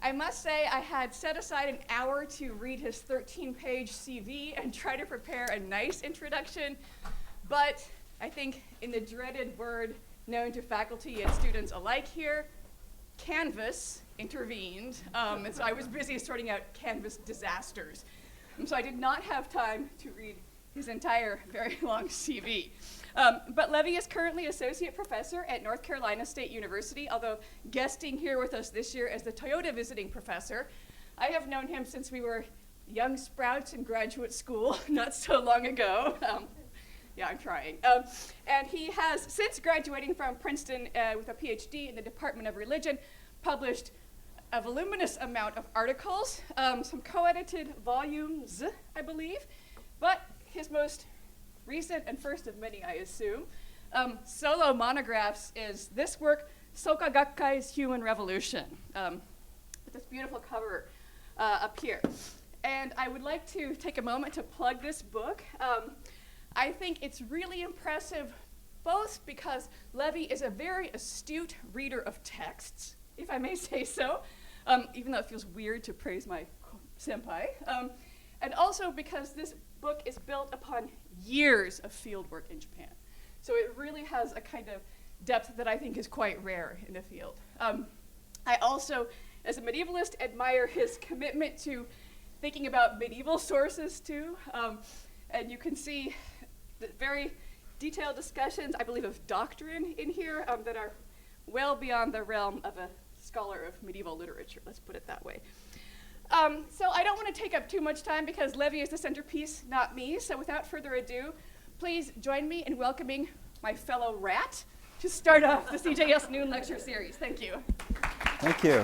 I must say I had set aside an hour to read his 13-page CV and try to prepare a nice introduction, but I think in the dreaded word known to faculty and students alike here, Canvas intervened, and so I was busy sorting out Canvas disasters. And so I did not have time to read his entire very long CV. But Levi is currently associate professor at North Carolina State University, although guesting here with us this year as the Toyota visiting professor. I have known him since we were young sprouts in graduate school, not so long ago. Yeah, I'm trying. And he has, since graduating from Princeton with a PhD in the Department of Religion, published a voluminous amount of articles, some co-edited volumes, I believe, but his most recent and first of many, I assume, solo monographs is this work, Soka Gakkai's Human Revolution, with this beautiful cover up here. And I would like to take a moment to plug this book. I think it's really impressive, both because Levi is a very astute reader of texts, if I may say so, even though it feels weird to praise my senpai, and also because this book is built upon years of field work in Japan. So it really has a kind of depth that I think is quite rare in the field. I also, as a medievalist, admire his commitment to thinking about medieval sources too. And you can see the very detailed discussions, I believe, of doctrine in here that are well beyond the realm of a scholar of medieval literature, let's put it that way. So I don't want to take up too much time because Levi is the centerpiece, not me. So without further ado, please join me in welcoming my fellow rat to start off the CJS Noon Lecture Series. Thank you. Thank you.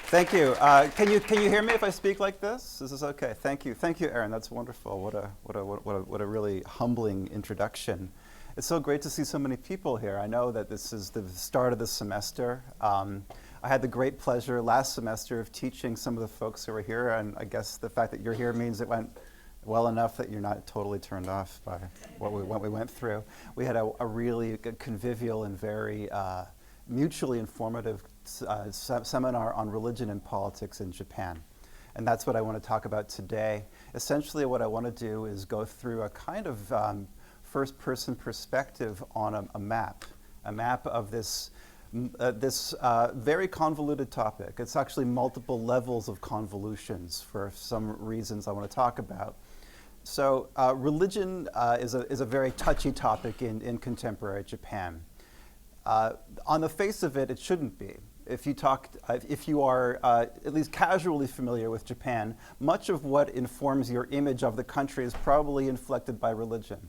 Thank you. Can you hear me if I speak like this? Is this okay? Thank you. Thank you, Aaron. That's wonderful. What a really humbling introduction. It's so great to see so many people here. I know that this is the start of the semester. I had the great pleasure last semester of teaching some of the folks who were here, and I guess the fact that you're here means it went well enough that you're not totally turned off by what we went through. We had a really convivial and very mutually informative seminar on religion and politics in Japan. And that's what I want to talk about today. Essentially what I want to do is go through a kind of first-person perspective on a map of this very convoluted topic. It's actually multiple levels of convolutions for some reasons I want to talk about. So religion is a very touchy topic in contemporary Japan. On the face of it, it shouldn't be. If you are at least casually familiar with Japan, much of what informs your image of the country is probably inflected by religion.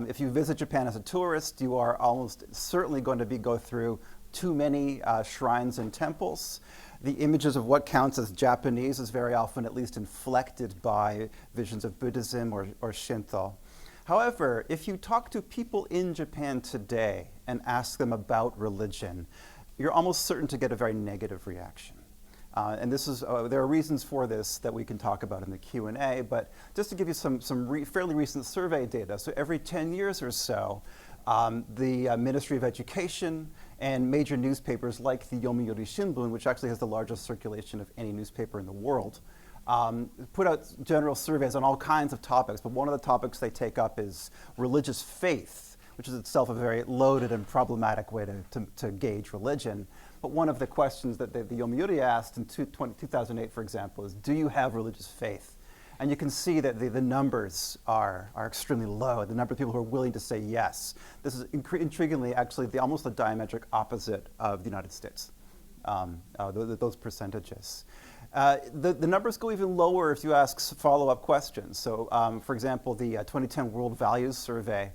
If you visit Japan as a tourist, you are almost certainly going to go through too many shrines and temples. The images of what counts as Japanese is very often at least inflected by visions of Buddhism or Shinto. However, if you talk to people in Japan today and ask them about religion, you're almost certain to get a very negative reaction. And this is there are reasons for this that we can talk about in the Q&A, but just to give you some fairly recent survey data. So every 10 years or so, the Ministry of Education and major newspapers like the Yomiuri Shimbun, which actually has the largest circulation of any newspaper in the world, put out general surveys on all kinds of topics, but one of the topics they take up is religious faith, which is itself a very loaded and problematic way to gauge religion. But one of the questions that the Yomiuri asked in 2008, for example, is, do you have religious faith? And you can see that the numbers are extremely low, the number of people who are willing to say yes. This is intriguingly actually almost the diametric opposite of the United States, those percentages. The numbers go even lower if you ask follow-up questions. So, for example, the 2010 World Values Survey,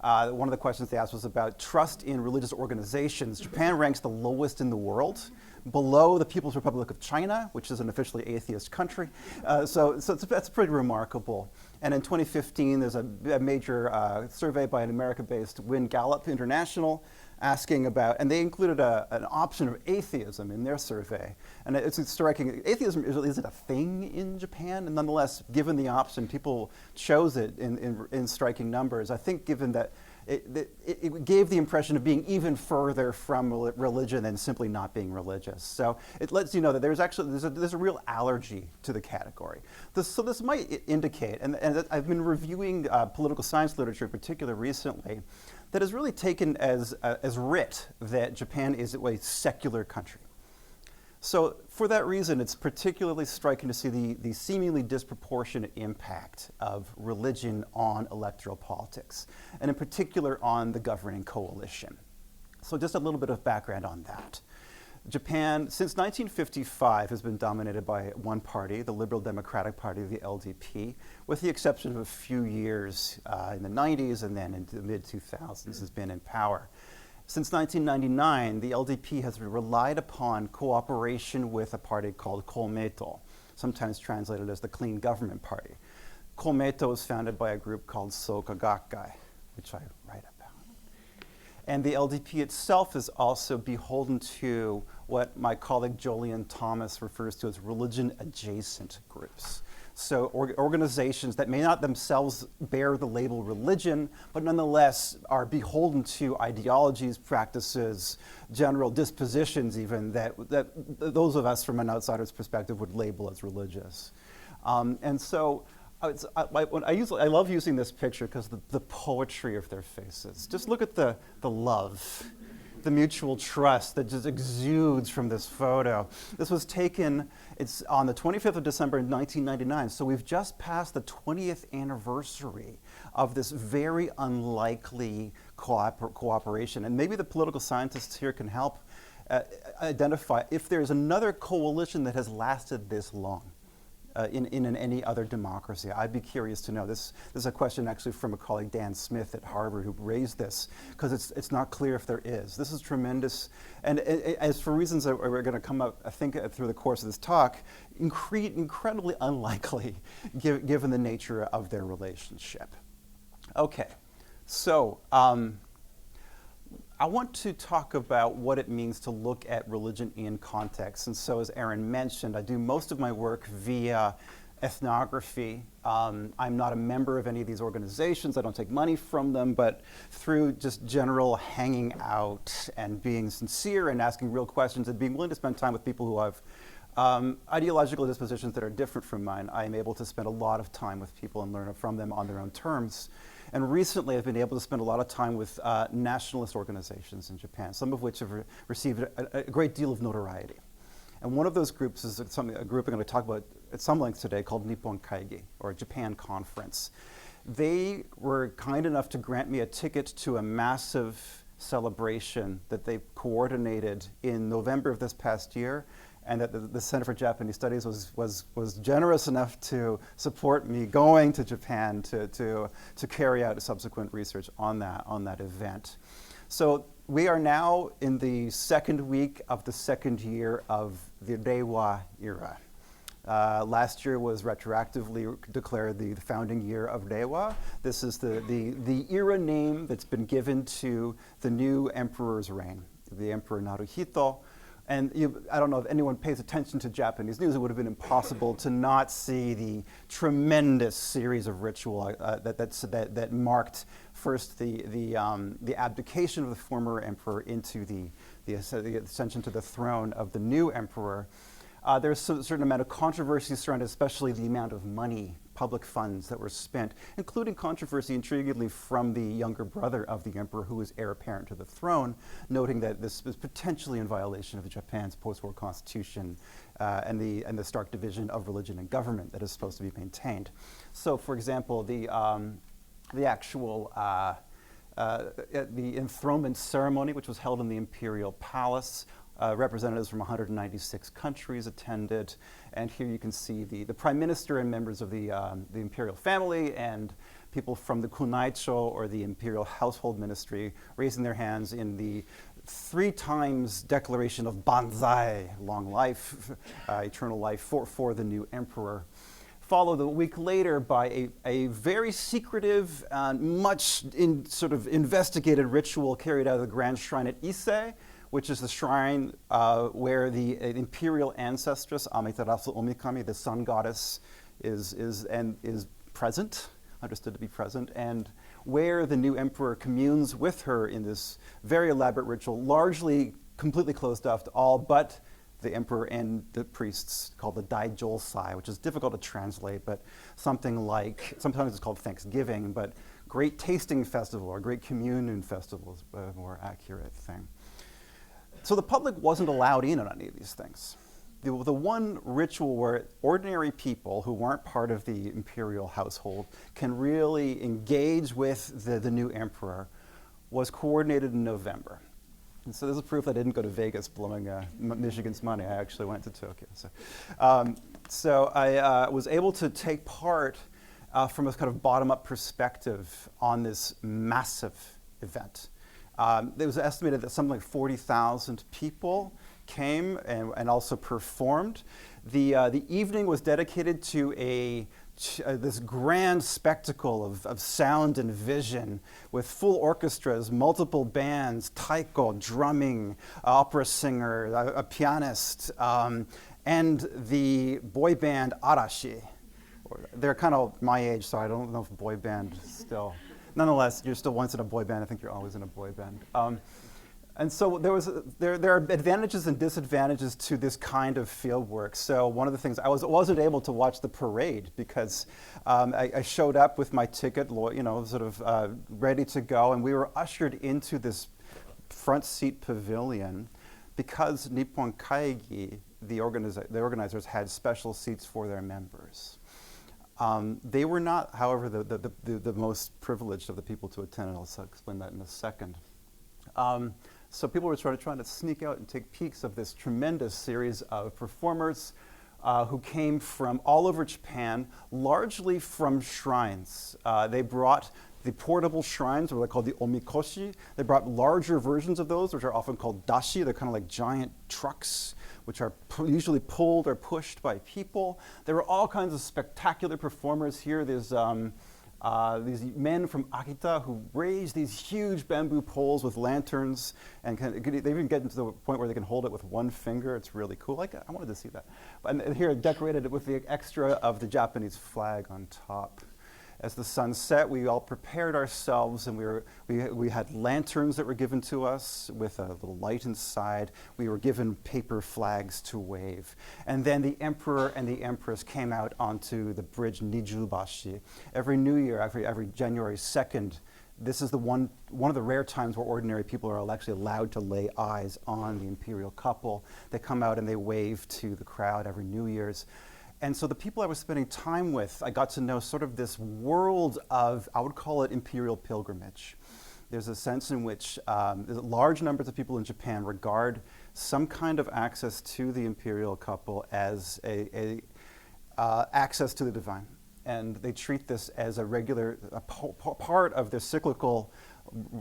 one of the questions they asked was about trust in religious organizations. Japan ranks the lowest in the world, below the People's Republic of China, which is an officially atheist country. So that's pretty remarkable. And in 2015, there's a major survey by an America-based Wynn Gallup International asking about, and they included an option of atheism in their survey. And it's striking, atheism isn't a thing in Japan, and nonetheless, given the option, people chose it in striking numbers. I think given that it gave the impression of being even further from religion than simply not being religious. So it lets you know that there's a real allergy to the category. So this might indicate, and I've been reviewing political science literature in particular recently, that has really taken as writ that Japan is a secular country. So for that reason, it's particularly striking to see the seemingly disproportionate impact of religion on electoral politics, and in particular on the governing coalition. So just a little bit of background on that. Japan, since 1955, has been dominated by one party, the Liberal Democratic Party, the LDP, with the exception of a few years in the 90s and then into the mid-2000s has been in power. Since 1999, the LDP has relied upon cooperation with a party called Kōmeitō, sometimes translated as the Clean Government Party. Kōmeitō was founded by a group called Soka Gakkai, which I write about. And the LDP itself is also beholden to what my colleague Jolyon Thomas refers to as religion-adjacent groups. So organizations that may not themselves bear the label religion, but nonetheless are beholden to ideologies, practices, general dispositions even that those of us from an outsider's perspective would label as religious. And so I love using this picture because the poetry of their faces. Just look at the love, the mutual trust that just exudes from this photo. This was taken, it's on the 25th of December 1999, so we've just passed the 20th anniversary of this very unlikely cooperation. And maybe the political scientists here can help identify if there's another coalition that has lasted this long. In any other democracy. I'd be curious to know. This is a question actually from a colleague, Dan Smith at Harvard, who raised this, because it's not clear if there is. This is tremendous, and as for reasons that we're going to come up, I think, through the course of this talk, incredibly unlikely, given the nature of their relationship. Okay, so I want to talk about what it means to look at religion in context. And so, as Aaron mentioned, I do most of my work via ethnography. I'm not a member of any of these organizations. I don't take money from them, but through just general hanging out and being sincere and asking real questions and being willing to spend time with people who have ideological dispositions that are different from mine, I am able to spend a lot of time with people and learn from them on their own terms. And recently, I've been able to spend a lot of time with nationalist organizations in Japan, some of which have received a great deal of notoriety. And one of those groups is a group I'm going to talk about at some length today called Nippon Kaigi, or Japan Conference. They were kind enough to grant me a ticket to a massive celebration that they coordinated in November of this past year, and that the Center for Japanese Studies was generous enough to support me going to Japan to carry out subsequent research on that event. So we are now in the second week of the second year of the Reiwa era. Last year was retroactively declared the founding year of Reiwa. This is the era name that's been given to the new emperor's reign, the Emperor Naruhito. And I don't know if anyone pays attention to Japanese news. It would have been impossible to not see the tremendous series of ritual that marked first the abdication of the former emperor into the ascension to the throne of the new emperor. There's a certain amount of controversy surrounding especially the amount of money, public funds that were spent, including controversy, intriguingly, from the younger brother of the emperor, who was heir apparent to the throne, noting that this was potentially in violation of Japan's post-war constitution and the stark division of religion and government that is supposed to be maintained. So, for example, the actual the enthronement ceremony, which was held in the Imperial Palace, representatives from 196 countries attended, and here you can see the Prime Minister and members of the imperial family and people from the Kōmeitō, or the Imperial Household Ministry, raising their hands in the 3 times declaration of Banzai, long life, eternal life, for the new emperor. Followed a week later by a very secretive and much sort of investigated ritual carried out of the Grand Shrine at Ise, which is the shrine where the imperial ancestress, Amaterasu Omikami, the sun goddess, is present understood to be present, and where the new emperor communes with her in this very elaborate ritual, largely completely closed off to all but the emperor and the priests, called the Daijōsai, which is difficult to translate, but something like, sometimes it's called Thanksgiving, but great tasting festival or great communion festival is a more accurate thing. So the public wasn't allowed in on any of these things. The one ritual where ordinary people who weren't part of the imperial household can really engage with the new emperor was coordinated in November. And so this is proof I didn't go to Vegas blowing Michigan's money. I actually went to Tokyo. So I was able to take part from a kind of bottom-up perspective on this massive event. It was estimated that something like 40,000 people came and also performed. The evening was dedicated to this grand spectacle of sound and vision with full orchestras, multiple bands, taiko, drumming, opera singer, a pianist, and the boy band Arashi. They're kind of my age, so I don't know if boy band still. Nonetheless, you're still once in a boy band. I think you're always in a boy band. And so there are advantages and disadvantages to this kind of field work. So one of the things, I wasn't able to watch the parade because I showed up with my ticket, sort of ready to go, and we were ushered into this front seat pavilion because Nippon Kaigi, the organizers, had special seats for their members. They were not, however, the most privileged of the people to attend, and I'll explain that in a second. So people were trying to sneak out and take peeks of this tremendous series of performers who came from all over Japan, largely from shrines. They brought the portable shrines, or they're called the omikoshi. They brought larger versions of those, which are often called dashi. They're kind of like giant trucks, which are usually pulled or pushed by people. There were all kinds of spectacular performers here. There's these men from Akita who raise these huge bamboo poles with lanterns, and they even get into the point where they can hold it with one finger. It's really cool. I wanted to see that. And here, decorated it with the extra of the Japanese flag on top. As the sun set, we all prepared ourselves, and we had lanterns that were given to us with a little light inside. We were given paper flags to wave. And then the emperor and the empress came out onto the bridge Nijubashi. Every New Year, every January 2nd, this is one of the rare times where ordinary people are actually allowed to lay eyes on the imperial couple. They come out and they wave to the crowd every New Year's. And so the people I was spending time with, I got to know sort of this world of, I would call it imperial pilgrimage. There's a sense in which large numbers of people in Japan regard some kind of access to the imperial couple as access to the divine. And they treat this as a regular part of their cyclical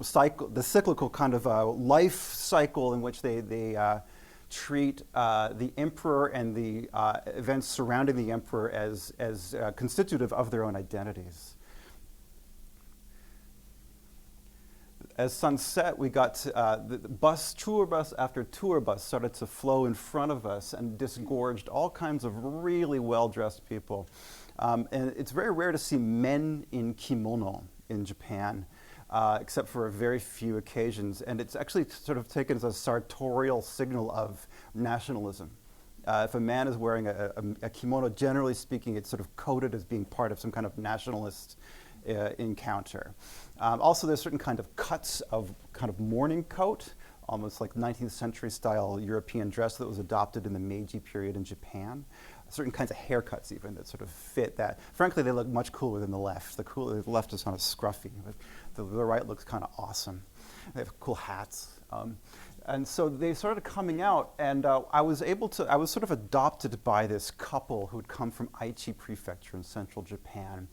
cycle, the cyclical kind of life cycle in which they treat the emperor and the events surrounding the emperor as constitutive of their own identities. As sun set, we got the tour bus after tour bus started to flow in front of us and disgorged all kinds of really well-dressed people. And it's very rare to see men in kimono in Japan. Except for a very few occasions. And it's actually sort of taken as a sartorial signal of nationalism. If a man is wearing a kimono, generally speaking, it's sort of coded as being part of some kind of nationalist encounter. Also, there's certain kind of cuts of kind of mourning coat, almost like 19th century style European dress that was adopted in the Meiji period in Japan. Certain kinds of haircuts even that sort of fit that. Frankly, they look much cooler than the left. The left is kind of scruffy, but the right looks kind of awesome. They have cool hats. And so they started coming out, and I was sort of adopted by this couple who had come from Aichi Prefecture in central Japan,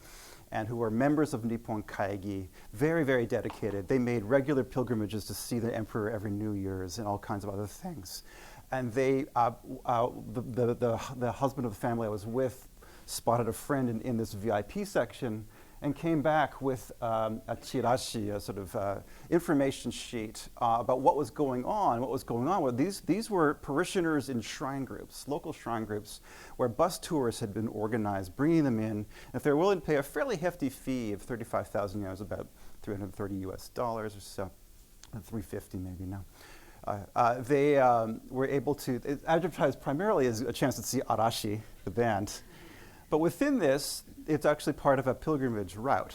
and who were members of Nippon Kaigi, very, very dedicated. They made regular pilgrimages to see the emperor every New Year's and all kinds of other things. And they, the husband of the family I was with spotted a friend in this VIP section and came back with a chirashi, a sort of information sheet about what was going on. Well, these were parishioners in shrine groups, local shrine groups, where bus tours had been organized, bringing them in. If they were willing to pay a fairly hefty fee of 35,000 euros, about $330 or so, 350 maybe now. They were able to, it advertised primarily as a chance to see Arashi, the band. But within this, it's actually part of a pilgrimage route.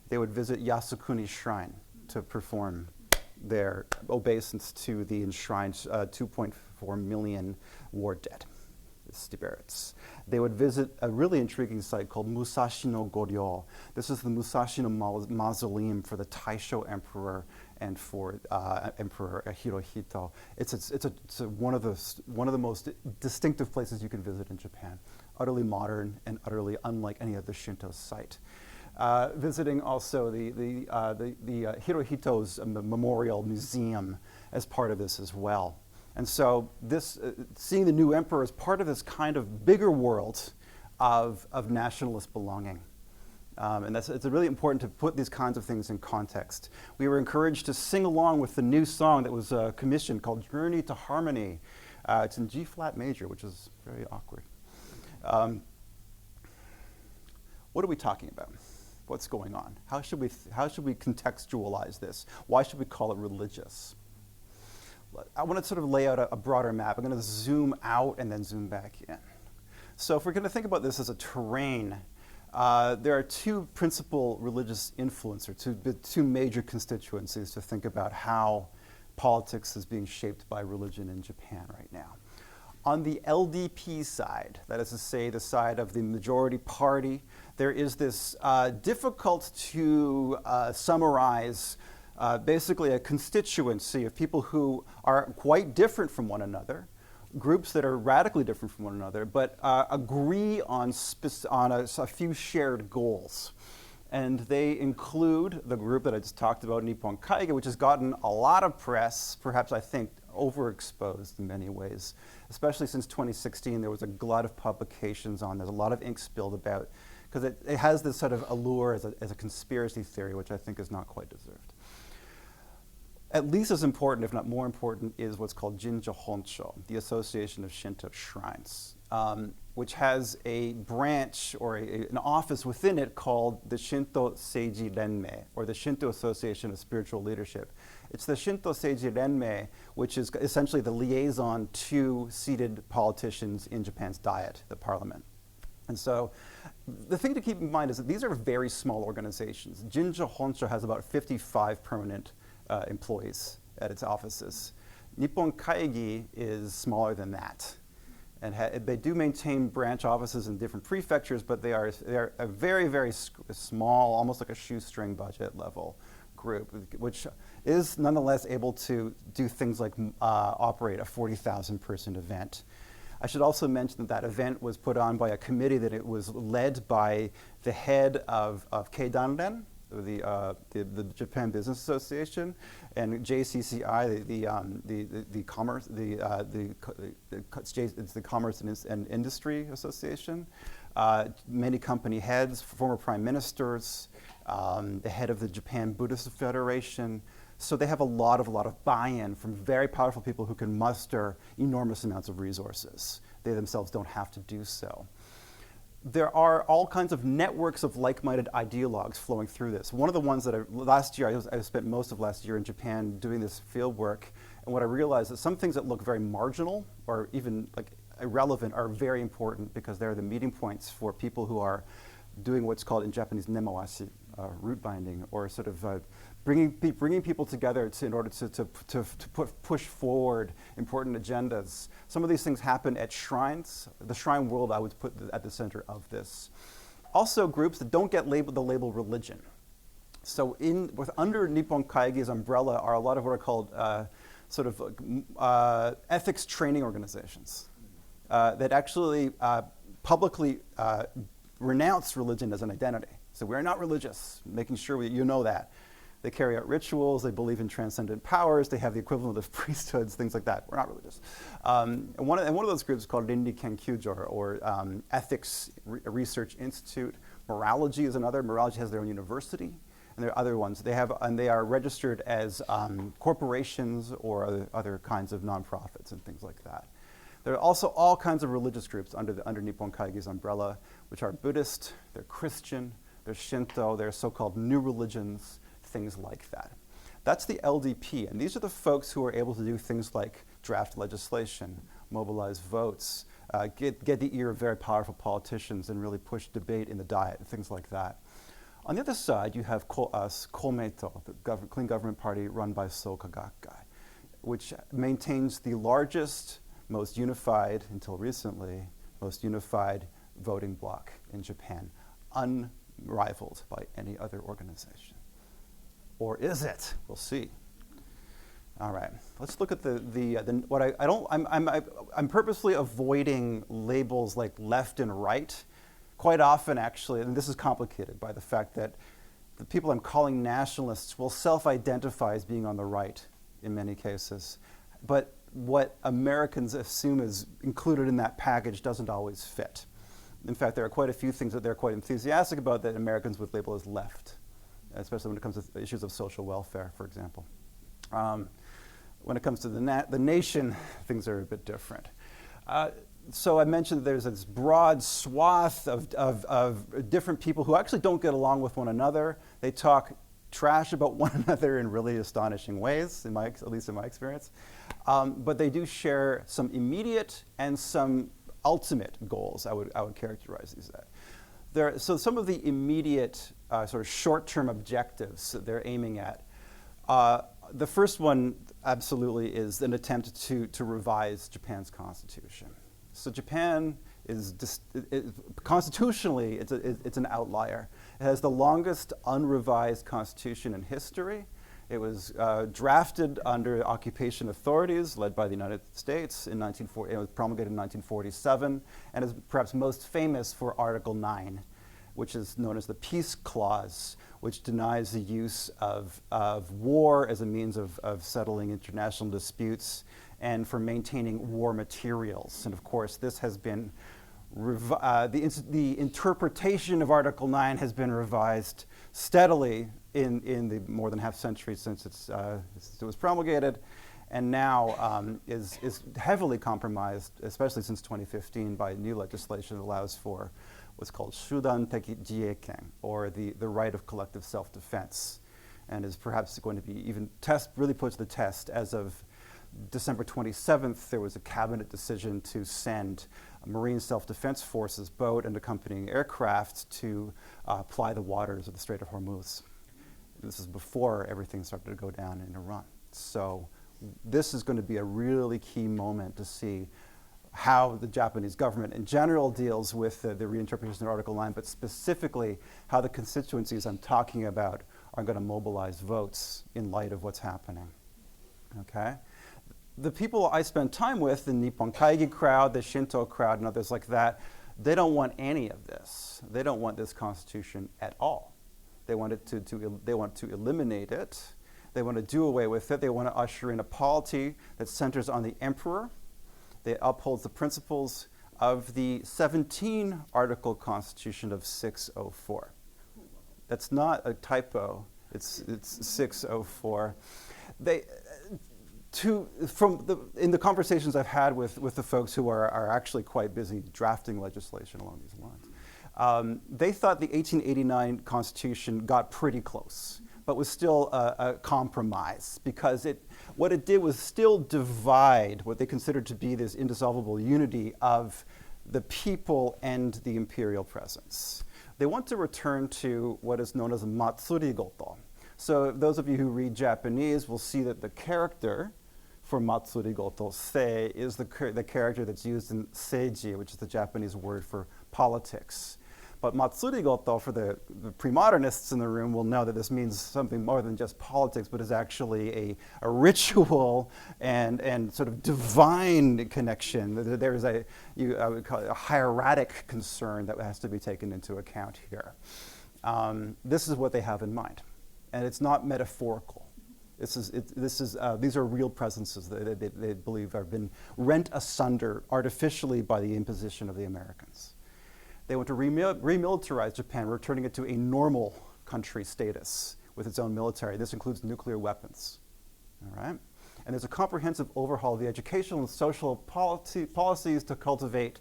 They would visit Yasukuni Shrine to perform their obeisance to the enshrined 2.4 million war dead, the spirits. They would visit a really intriguing site called Musashi no Goryo. This is the Musashi no Mausoleum for the Taisho Emperor and for Emperor Hirohito. It's one of the most distinctive places you can visit in Japan. Utterly modern and utterly unlike any other Shinto site. Visiting also the Hirohito's memorial museum as part of this as well. And so this, seeing the new emperor as part of this kind of bigger world of nationalist belonging. And it's really important to put these kinds of things in context. We were encouraged to sing along with the new song that was commissioned called Journey to Harmony. It's in G-flat major, which is very awkward. What are we talking about? What's going on? How should we contextualize this? Why should we call it religious? I want to sort of lay out a broader map. I'm going to zoom out and then zoom back in. So if we're going to think about this as a terrain, there are two principal religious influences, two major constituencies to think about how politics is being shaped by religion in Japan right now. On the LDP side, that is to say the side of the majority party, there is this difficult to summarize basically a constituency of people who are quite different from one another, groups that are radically different from one another, but agree on a few shared goals. And they include the group that I just talked about, Nippon Kaigi, which has gotten a lot of press, perhaps I think overexposed in many ways. Especially since 2016, there was a glut of publications on, there's a lot of ink spilled about, because it has this sort of allure as a conspiracy theory, which I think is not quite deserved. At least as important, if not more important, is what's called Jinja Honcho, the Association of Shinto Shrines, which has a branch or an office within it called the Shinto Seiji Renmei, or the Shinto Association of Spiritual Leadership. It's the Shinto Seiji Renmei, which is essentially the liaison to seated politicians in Japan's Diet, the parliament. And so the thing to keep in mind is that these are very small organizations. Jinja Honcho has about 55 permanent employees at its offices. Nippon Kaigi is smaller than that. And they do maintain branch offices in different prefectures, but they are a very, very small, almost like a shoestring budget level group, which is nonetheless able to do things like operate a 40,000 person event. I should also mention that that event was put on by a committee that it was led by the head of Keidanren, the Japan Business Association, and JCCI, it's the Commerce and Industry Association. Many company heads, former prime ministers, the head of the Japan Buddhist Federation. So they have a lot of buy-in from very powerful people who can muster enormous amounts of resources. They themselves don't have to do so. There are all kinds of networks of like-minded ideologues flowing through this. One of the ones that I spent most of last year in Japan doing this field work, and what I realized is some things that look very marginal or even like irrelevant are very important because they're the meeting points for people who are doing what's called in Japanese nemoashi, root binding, or sort of bringing people together in order to push forward important agendas. Some of these things happen at shrines. The shrine world I would put at the center of this. Also groups that don't get the label religion. So under Nippon Kaigi's umbrella are a lot of what are called ethics training organizations that actually publicly renounce religion as an identity. So we're not religious, making sure you know that. They carry out rituals, they believe in transcendent powers, they have the equivalent of priesthoods, things like that. We're not religious. And one of those groups is called Rinri Kenkyūjo, or Ethics Research Institute. Morology is another. Morology has their own university, and there are other ones. They are registered as corporations or other kinds of nonprofits and things like that. There are also all kinds of religious groups under Nippon Kaigi's umbrella, which are Buddhist, they're Christian, they're Shinto, they're so-called new religions, things like that. That's the LDP, and these are the folks who are able to do things like draft legislation, mobilize votes, get the ear of very powerful politicians and really push debate in the Diet and things like that. On the other side, you have Kōmeitō, the Clean Government Party run by Soka Gakkai, which maintains the largest, most unified, until recently, most unified voting bloc in Japan, unrivaled by any other organization. Or is it? We'll see. All right, let's look at I'm purposely avoiding labels like left and right. Quite often, actually, and this is complicated by the fact that the people I'm calling nationalists will self-identify as being on the right in many cases. But what Americans assume is included in that package doesn't always fit. In fact, there are quite a few things that they're quite enthusiastic about that Americans would label as left, especially when it comes to issues of social welfare, for example. When it comes to the nation, things are a bit different. So I mentioned there's this broad swath of different people who actually don't get along with one another. They talk trash about one another in really astonishing ways, at least in my experience. But they do share some immediate and some ultimate goals, I would characterize these as. So some of the immediate sort of short-term objectives that they're aiming at. The first one absolutely is an attempt to revise Japan's constitution. So Japan is constitutionally, it's an outlier. It has the longest unrevised constitution in history. It was drafted under occupation authorities led by the United States in 1940. It was promulgated in 1947 and is perhaps most famous for Article 9, which is known as the Peace Clause, which denies the use of war as a means of settling international disputes and for maintaining war materials. And of course, this has been, the interpretation of Article 9 has been revised steadily in the more than half century since it was promulgated, and now is heavily compromised, especially since 2015, by new legislation that allows for what's called Shūdan-teki Jieiken, or the right of collective self-defense, and is perhaps going to be even really put to the test. As of December 27th, there was a cabinet decision to send Marine Self-Defense Forces boat and accompanying aircraft to ply the waters of the Strait of Hormuz. This is before everything started to go down in Iran. So this is going to be a really key moment to see how the Japanese government in general deals with the reinterpretation of Article 9, but specifically how the constituencies I'm talking about are going to mobilize votes in light of what's happening. Okay? The people I spend time with, the Nippon Kaigi crowd, the Shinto crowd, and others like that, they don't want any of this. They don't want this constitution at all. They want they want to eliminate it. They want to do away with it. They want to usher in a polity that centers on the emperor. They uphold the principles of the 17-article Constitution of 604. That's not a typo. It's 604. In the conversations I've had with the folks who are actually quite busy drafting legislation along these lines, they thought the 1889 Constitution got pretty close, but was still a compromise, because what it did was still divide what they considered to be this indissoluble unity of the people and the imperial presence. They want to return to what is known as Matsuri-goto. So those of you who read Japanese will see that the character for Matsuri-goto, sei, is the character that's used in seiji, which is the Japanese word for politics. But Matsuri-goto, for the pre-modernists in the room, will know that this means something more than just politics, but is actually a ritual and sort of divine connection. There's I would call it a hieratic concern that has to be taken into account here. This is what they have in mind, and it's not metaphorical. These are real presences that they believe have been rent asunder artificially by the imposition of the Americans. They want to remilitarize Japan, returning it to a normal country status with its own military. This includes nuclear weapons. All right? And there's a comprehensive overhaul of the educational and social policies to cultivate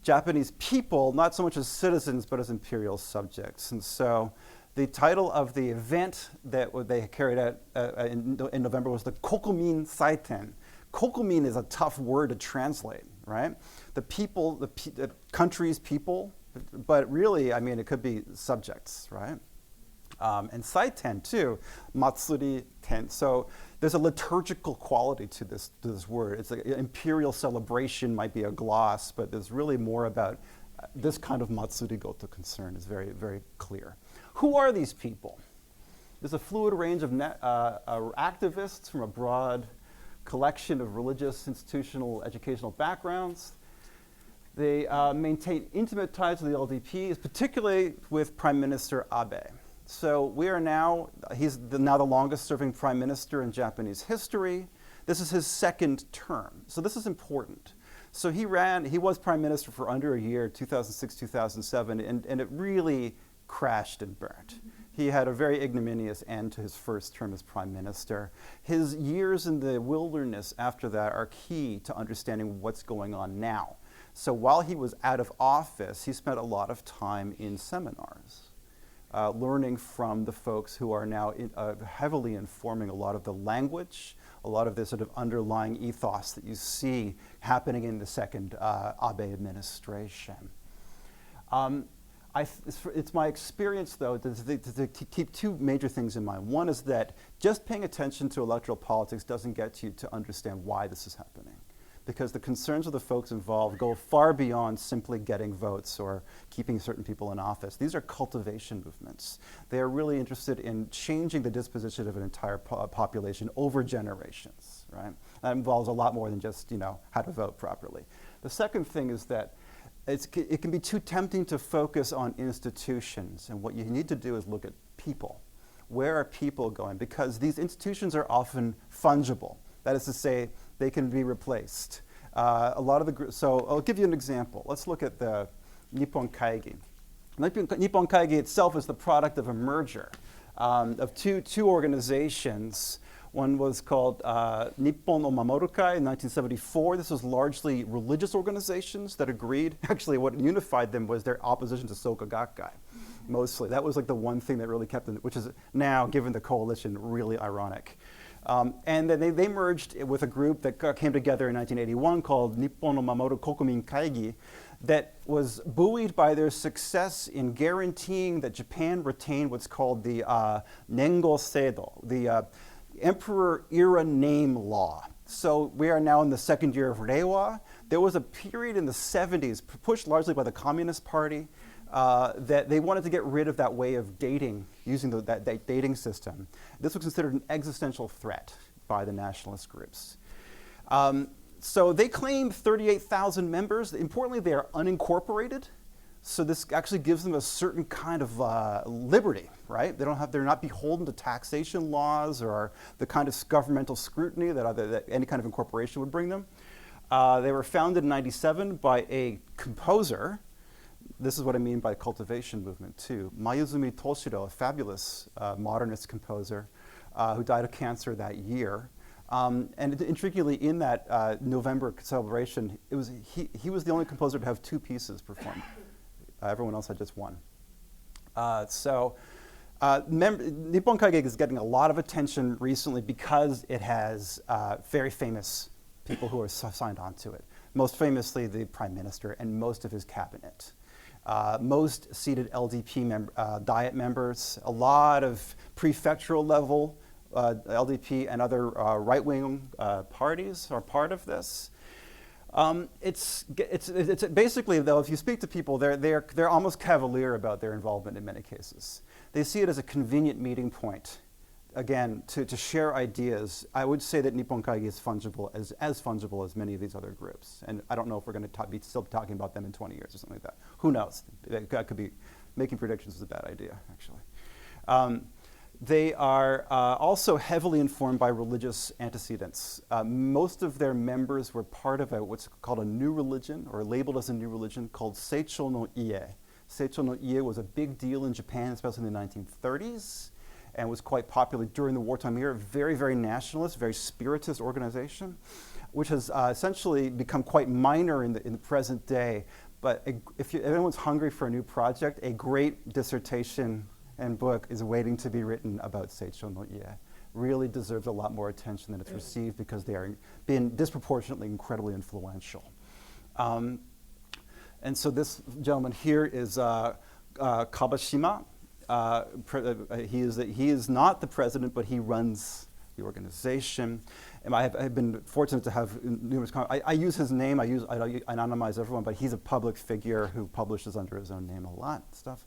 Japanese people, not so much as citizens, but as imperial subjects. And so the title of the event that they carried out in November was the Kokumin Saiten. Kokumin is a tough word to translate, right? The people, the country's people, but really, I mean, it could be subjects, right? And Saiten too, Matsuri Ten. So there's a liturgical quality to this word. It's like imperial celebration might be a gloss, but there's really more about this kind of Matsuri Goto concern is very, very clear. Who are these people? There's a fluid range of activists from a broad collection of religious, institutional, educational backgrounds. They maintain intimate ties to the LDP, particularly with Prime Minister Abe. So we are now, he's now the longest serving prime minister in Japanese history. This is his second term. So this is important. So he was prime minister for under a year, 2006, 2007, and it really crashed and burnt. He had a very ignominious end to his first term as prime minister. His years in the wilderness after that are key to understanding what's going on now. So while he was out of office, he spent a lot of time in seminars. Learning from the folks who are now heavily informing a lot of the language, a lot of the sort of underlying ethos that you see happening in the second Abe administration. It's my experience, though, to keep two major things in mind. One is that just paying attention to electoral politics doesn't get you to understand why this is happening, because the concerns of the folks involved go far beyond simply getting votes or keeping certain people in office. These are cultivation movements. They are really interested in changing the disposition of an entire population over generations, right? That involves a lot more than just, how to vote properly. The second thing is that it can be too tempting to focus on institutions, and what you need to do is look at people. Where are people going? Because these institutions are often fungible. That is to say, they can be replaced. A lot of the so I'll give you an example. Let's look at the Nippon Kaigi. Nippon Kaigi itself is the product of a merger of two organizations. One was called Nippon no Mamorukai in 1974. This was largely religious organizations that agreed. Actually, what unified them was their opposition to Soka Gakkai, mostly. That was like the one thing that really kept them, which is now, given the coalition, really ironic. And then they merged with a group that came together in 1981 called Nippon no Mamoru Kokumin Kaigi that was buoyed by their success in guaranteeing that Japan retained what's called the Nengo Seido, the Emperor-era name law. So we are now in the second year of Reiwa. There was a period in the 70s, pushed largely by the Communist Party, that they wanted to get rid of that way of dating, using that dating system. This was considered an existential threat by the nationalist groups. So they claim 38,000 members. Importantly, they are unincorporated. So this actually gives them a certain kind of liberty, right? They're not beholden to taxation laws or the kind of governmental scrutiny that any kind of incorporation would bring them. They were founded in '97 by a composer. This is what I mean by cultivation movement too. Mayuzumi Toshiro, a fabulous modernist composer who died of cancer that year. And intriguingly, in that November celebration, he was the only composer to have two pieces performed. Everyone else had just one. Nippon Kaigi is getting a lot of attention recently because it has very famous people who are signed on to it. Most famously, the prime minister and most of his cabinet. Most seated LDP Diet members, a lot of prefectural level LDP and other right-wing parties are part of this. It's basically, though, if you speak to people, they're almost cavalier about their involvement in many cases. They see it as a convenient meeting point, again, to share ideas. I would say that Nippon Kaigi is fungible, as fungible as many of these other groups. And I don't know if we're going to be still talking about them in 20 years or something like that. Who knows? That could be, making predictions is a bad idea, actually. They are also heavily informed by religious antecedents. Most of their members were part of what's called a new religion, or labeled as a new religion, called Seicho no Ie. Seicho no Ie was a big deal in Japan, especially in the 1930s, and was quite popular during the wartime era. Very, very nationalist, very spiritist organization, which has essentially become quite minor in the present day. But if anyone's hungry for a new project, a great dissertation and book is waiting to be written about Seicho no Ie. Really deserves a lot more attention than it's received because they are being disproportionately incredibly influential. And so this gentleman here is Kabashima. He is not the president, but he runs the organization. And I've been fortunate to have numerous I use his name, I anonymize everyone, but he's a public figure who publishes under his own name a lot of stuff.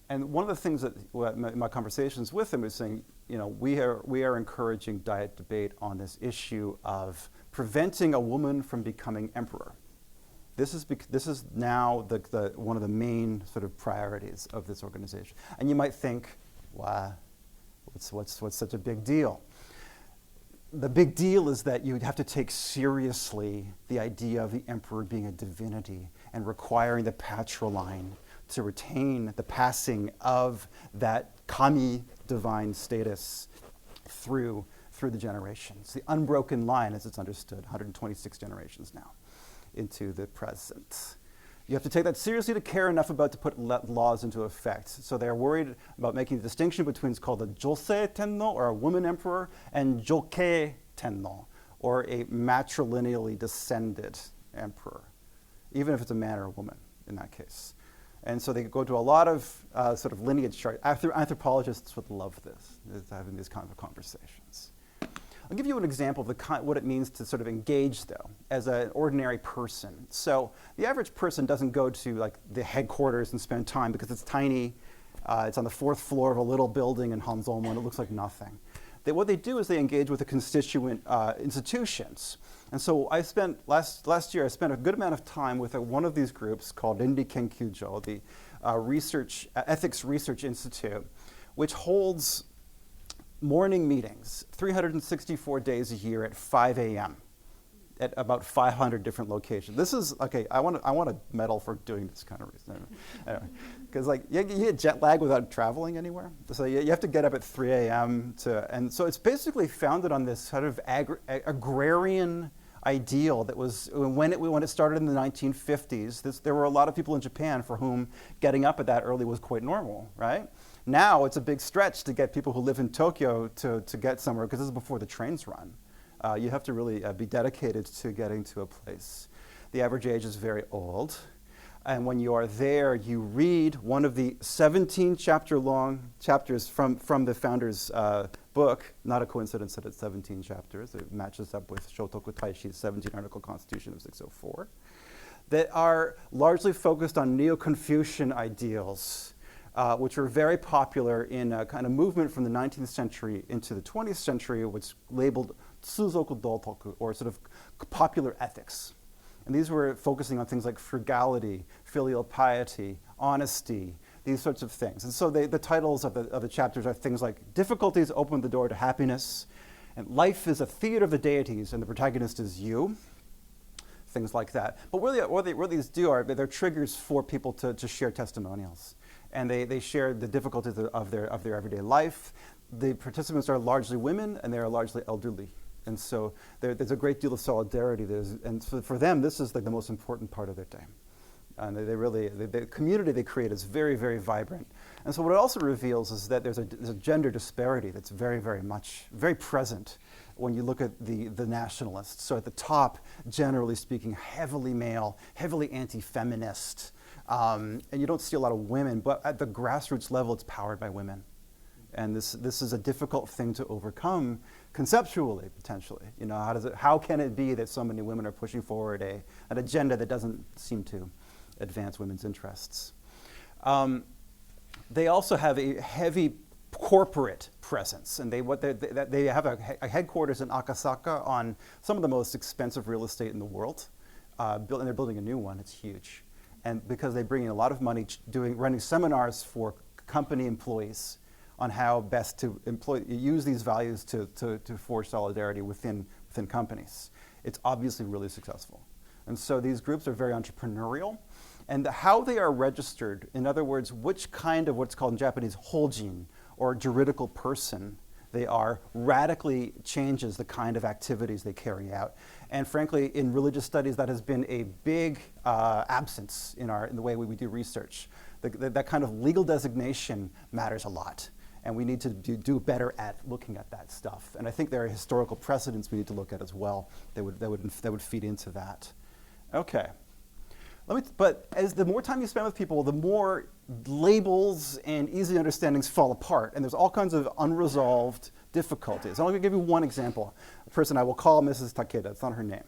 And one of the things that in my conversations with him is saying, we are encouraging diet debate on this issue of preventing a woman from becoming emperor. This is now one of the main sort of priorities of this organization. And you might think, wow, what's such a big deal? The big deal is that you have to take seriously the idea of the emperor being a divinity and requiring the patriline to retain the passing of that kami divine status through the generations. The unbroken line, as it's understood, 126 generations now into the present. You have to take that seriously to care enough about to put laws into effect. So they're worried about making the distinction between what's called a Josei Tenno, or a woman emperor, and Jokei Tenno, or a matrilineally descended emperor, even if it's a man or a woman in that case. And so they go to a lot of sort of lineage chart. Anthropologists would love this, having these kind of conversations. I'll give you an example of what it means to sort of engage, though, as an ordinary person. So the average person doesn't go to the headquarters and spend time because it's tiny. It's on the 4th floor of a little building in Hanzomo, and it looks like nothing. What they do is they engage with the constituent institutions. And so I spent, last year, I spent a good amount of time with one of these groups called Rinri Kenkyūjo, the Ethics Research Institute, which holds morning meetings, 364 days a year at 5 a.m. at about 500 different locations. This is, okay, I want a medal for doing this kind of reason. Anyway, because you get jet lag without traveling anywhere. So you have to get up at 3 a.m. and so it's basically founded on this sort of agrarian ideal that was, when it started in the 1950s, there were a lot of people in Japan for whom getting up at that early was quite normal, right? Now it's a big stretch to get people who live in Tokyo to get somewhere, because this is before the trains run. You have to really be dedicated to getting to a place. The average age is very old. And when you are there, you read one of the 17 chapter-long chapters from the founder's book. Not a coincidence that it's 17 chapters. It matches up with Shotoku Taishi's 17-article Constitution of 604, that are largely focused on Neo-Confucian ideals, which were very popular in a kind of movement from the 19th century into the 20th century, which labeled Tsuzoku Dotoku, or sort of popular ethics. And these were focusing on things like frugality, filial piety, honesty, these sorts of things. And so the titles of the chapters are things like Difficulties Open the Door to Happiness, and Life is a Theater of the Deities, and the protagonist is you, things like that. But what these do are they're triggers for people to share testimonials. And they share the difficulties of their everyday life. The participants are largely women, and they are largely elderly. And so there's a great deal of solidarity. And for them, this is the most important part of their day. And the community they create is very, very vibrant. And so what it also reveals is that there's a gender disparity that's very, very present when you look at the nationalists. So at the top, generally speaking, heavily male, heavily anti-feminist. And you don't see a lot of women, but at the grassroots level, it's powered by women. And this is a difficult thing to overcome conceptually, potentially. How can it be that so many women are pushing forward an agenda that doesn't seem to advance women's interests? They also have a heavy corporate presence, and they have a headquarters in Akasaka on some of the most expensive real estate in the world, and they're building a new one. It's huge. And because they bring in a lot of money running seminars for company employees on how best to use these values to forge solidarity within companies. It's obviously really successful. And so these groups are very entrepreneurial. And how they are registered, in other words, which kind of what's called in Japanese hojin, or juridical person they are, radically changes the kind of activities they carry out. And frankly, in religious studies, that has been a big absence in the way we do research. That kind of legal designation matters a lot. And we need to do better at looking at that stuff. And I think there are historical precedents we need to look at as well that would feed into that. Okay. But as the more time you spend with people, the more labels and easy understandings fall apart, and there's all kinds of unresolved difficulties. I'm going to give you one example. A person I will call Mrs. Takeda. It's not her name.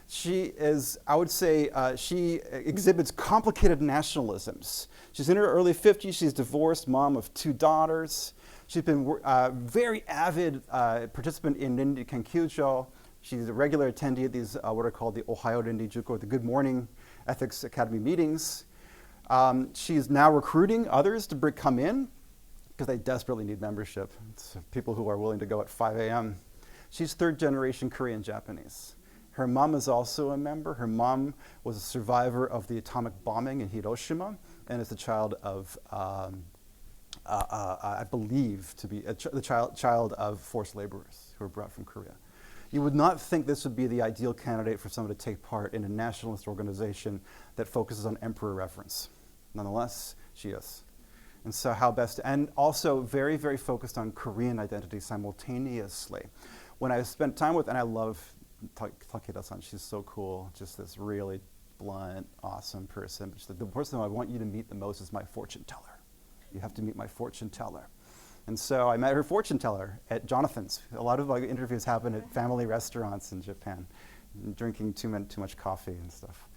She is, I would say, she exhibits complicated nationalisms. She's in her early 50s. She's divorced, mom of 2 daughters. She's been very avid participant in Rinri Kenkyūjo. She's a regular attendee at these what are called the Ohayo Rinri Juko, the Good Morning Ethics Academy meetings. She's now recruiting others to come in because they desperately need membership. It's people who are willing to go at 5 a.m. She's 3rd generation Korean Japanese. Her mom is also a member. Her mom was a survivor of the atomic bombing in Hiroshima and is the child of, I believe, to be the child of forced laborers who were brought from Korea. You would not think this would be the ideal candidate for someone to take part in a nationalist organization that focuses on emperor reverence. Nonetheless, she is. And so how best, and also very, very focused on Korean identity simultaneously. When I spent time with, and I love Takeda-san, she's so cool, just this really blunt, awesome person. She's like, the person I want you to meet the most is my fortune teller. You have to meet my fortune teller. And so I met her fortune teller at Jonathan's. A lot of my interviews happen at family restaurants in Japan, drinking too much coffee and stuff.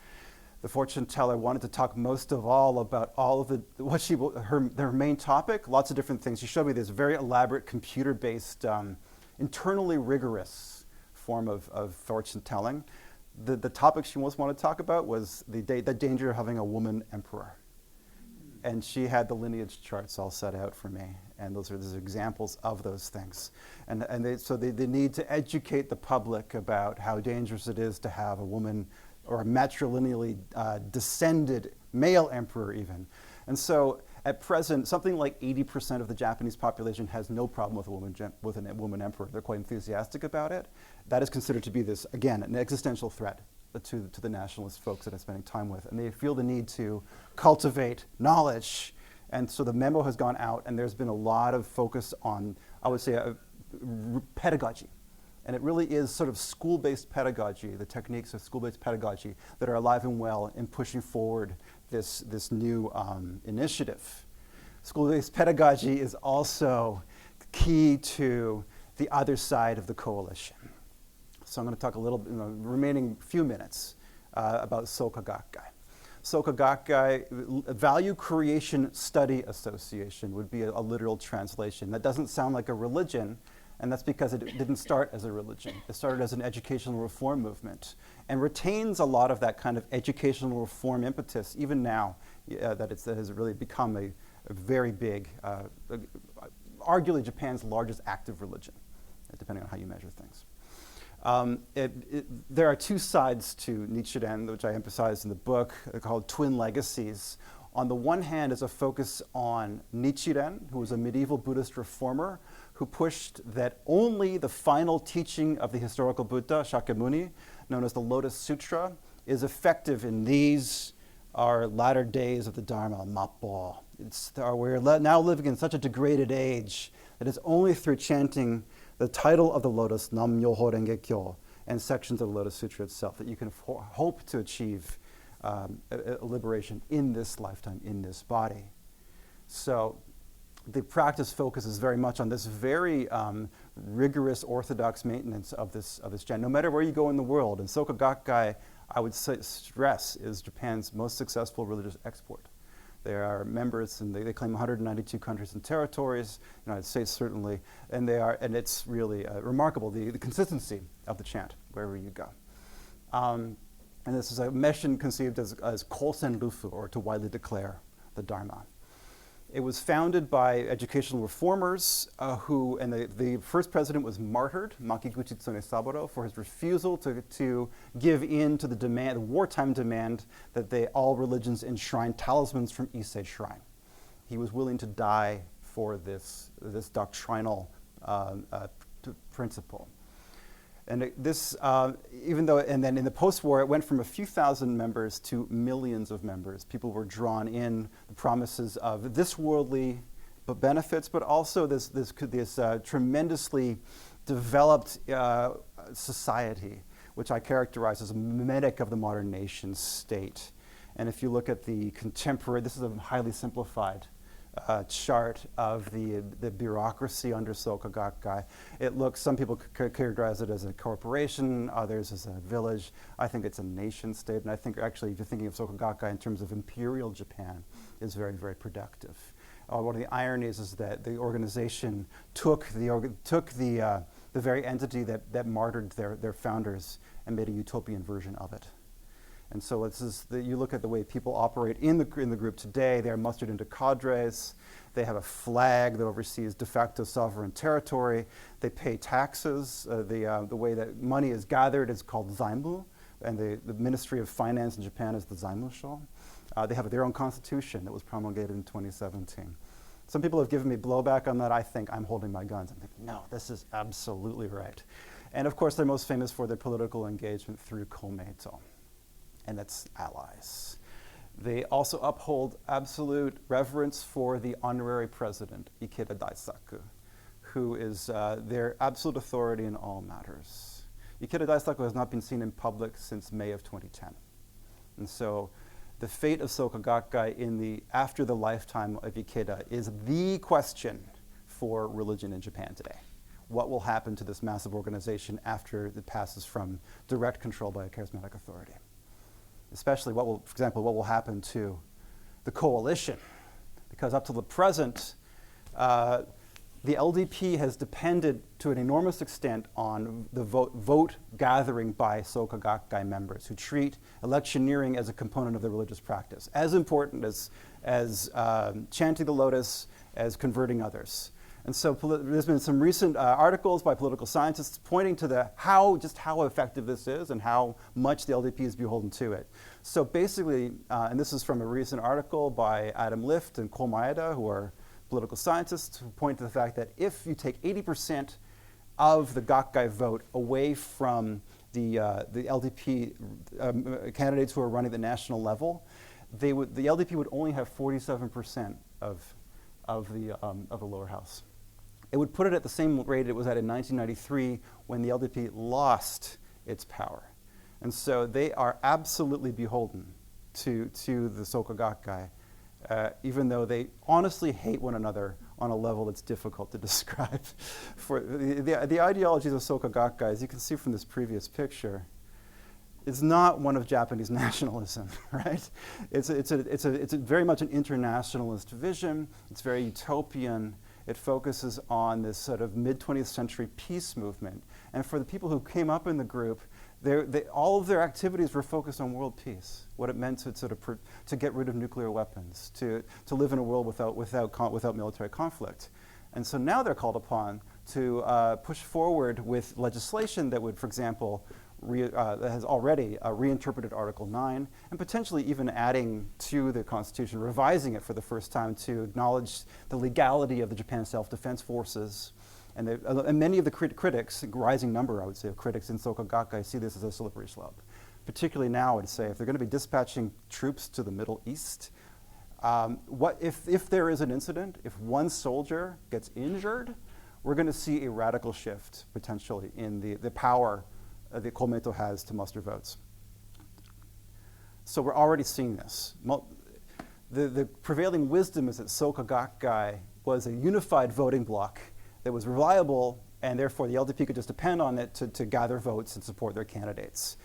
The fortune teller wanted to talk most of all about all of her main topic, lots of different things. She showed me this very elaborate computer-based, internally rigorous form of fortune telling. The topic she most wanted to talk about was the danger of having a woman emperor. And she had the lineage charts all set out for me. And those are examples of those things. So they need to educate the public about how dangerous it is to have a woman or a matrilineally descended male emperor even. And so at present, something like 80% of the Japanese population has no problem with a woman emperor. They're quite enthusiastic about it. That is considered to be this, again, an existential threat to the nationalist folks that I'm spending time with. And they feel the need to cultivate knowledge. And so the memo has gone out, and there's been a lot of focus on, I would say, pedagogy. And it really is sort of school-based pedagogy, the techniques of school-based pedagogy that are alive and well in pushing forward this new initiative. School-based pedagogy is also key to the other side of the coalition. So I'm going to talk a little, in the remaining few minutes, about Soka Gakkai. Soka Gakkai, Value Creation Study Association would be a literal translation. That doesn't sound like a religion, and that's because it didn't start as a religion. It started as an educational reform movement and retains a lot of that kind of educational reform impetus, even now, that has really become a very big, arguably Japan's largest active religion, depending on how you measure things. There are 2 sides to Nichiren, which I emphasize in the book, called Twin Legacies. On the one hand is a focus on Nichiren, who was a medieval Buddhist reformer who pushed that only the final teaching of the historical Buddha, Shakyamuni, known as the Lotus Sutra, is effective in these, our latter days of the Dharma, Mappo. We're now living in such a degraded age that it's only through chanting the title of the Lotus, Nam-myoho Renge-kyo, and sections of the Lotus Sutra itself that you can hope to achieve a liberation in this lifetime, in this body. So the practice focuses very much on this very rigorous orthodox maintenance of this chant, no matter where you go in the world. And Soka Gakkai, I would stress, is Japan's most successful religious export. They are members, and they claim 192 countries and territories, United States certainly, and it's really remarkable, the consistency of the chant wherever you go. And this is a mission conceived as Kosen Rufu, or to widely declare the Dharma. It was founded by educational reformers and the first president was martyred, Makiguchi Tsunesaburo, for his refusal to give in to the wartime demand that all religions enshrine talismans from Ise Shrine. He was willing to die for this doctrinal principle. And then in the post-war, it went from a few thousand members to millions of members. People were drawn in, the promises of this worldly benefits, but also this tremendously developed society, which I characterize as a mimetic of the modern nation state. And if you look at the contemporary, this is a highly simplified chart of the bureaucracy under Soka Gakkai. Some people characterize it as a corporation, others as a village. I think it's a nation state, and I think actually if you're thinking of Soka Gakkai in terms of Imperial Japan, is very, very productive. One of the ironies is that the organization took the very entity that martyred their founders and made a utopian version of it. And so you look at the way people operate in the group today. They are mustered into cadres. They have a flag that oversees de facto sovereign territory. They pay taxes. The way that money is gathered is called zaimu, and the Ministry of Finance in Japan is the zaimusho. They have their own constitution that was promulgated in 2017. Some people have given me blowback on that. I think I'm holding my guns. I'm thinking, no, this is absolutely right. And of course, they're most famous for their political engagement through Kōmeitō. And that's allies. They also uphold absolute reverence for the honorary president, Ikeda Daisaku, who is their absolute authority in all matters. Ikeda Daisaku has not been seen in public since May of 2010. And so the fate of Soka Gakkai after the lifetime of Ikeda is the question for religion in Japan today. What will happen to this massive organization after it passes from direct control by a charismatic authority? Especially, for example, what will happen to the coalition? Because up to the present, the LDP has depended to an enormous extent on the vote gathering by Soka Gakkai members who treat electioneering as a component of their religious practice, as important as chanting the lotus, as converting others. And so there's been some recent articles by political scientists pointing to how effective this is and how much the LDP is beholden to it. So basically, and this is from a recent article by Adam Lift and Kōmeitō, who are political scientists, who point to the fact that if you take 80% of the Gakkai vote away from the LDP candidates who are running the national level, the LDP would only have 47% of the lower house. It would put it at the same rate it was at in 1993 when the LDP lost its power. And so they are absolutely beholden to the Soka Gakkai, even though they honestly hate one another on a level that's difficult to describe. For the ideologies of Soka Gakkai, as you can see from this previous picture, is not one of Japanese nationalism, right? It's very much an internationalist vision. It's very utopian. It focuses on this sort of mid-20th century peace movement. And for the people who came up in the group, all of their activities were focused on world peace, what it meant to get rid of nuclear weapons, to live in a world without military conflict. And so now they're called upon to push forward with legislation that would, for example, that has already reinterpreted Article 9 and potentially even adding to the Constitution, revising it for the first time to acknowledge the legality of the Japan Self-Defense Forces. And many of the critics, a rising number, I would say, of critics in Soka Gakkai see this as a slippery slope. Particularly now, I'd say, if they're going to be dispatching troops to the Middle East, if there is an incident, if one soldier gets injured, we're going to see a radical shift, potentially, in the power that Kōmeitō has to muster votes. So we're already seeing this. The prevailing wisdom is that Soka Gakkai was a unified voting bloc that was reliable, and therefore the LDP could just depend on it to gather votes and support their candidates.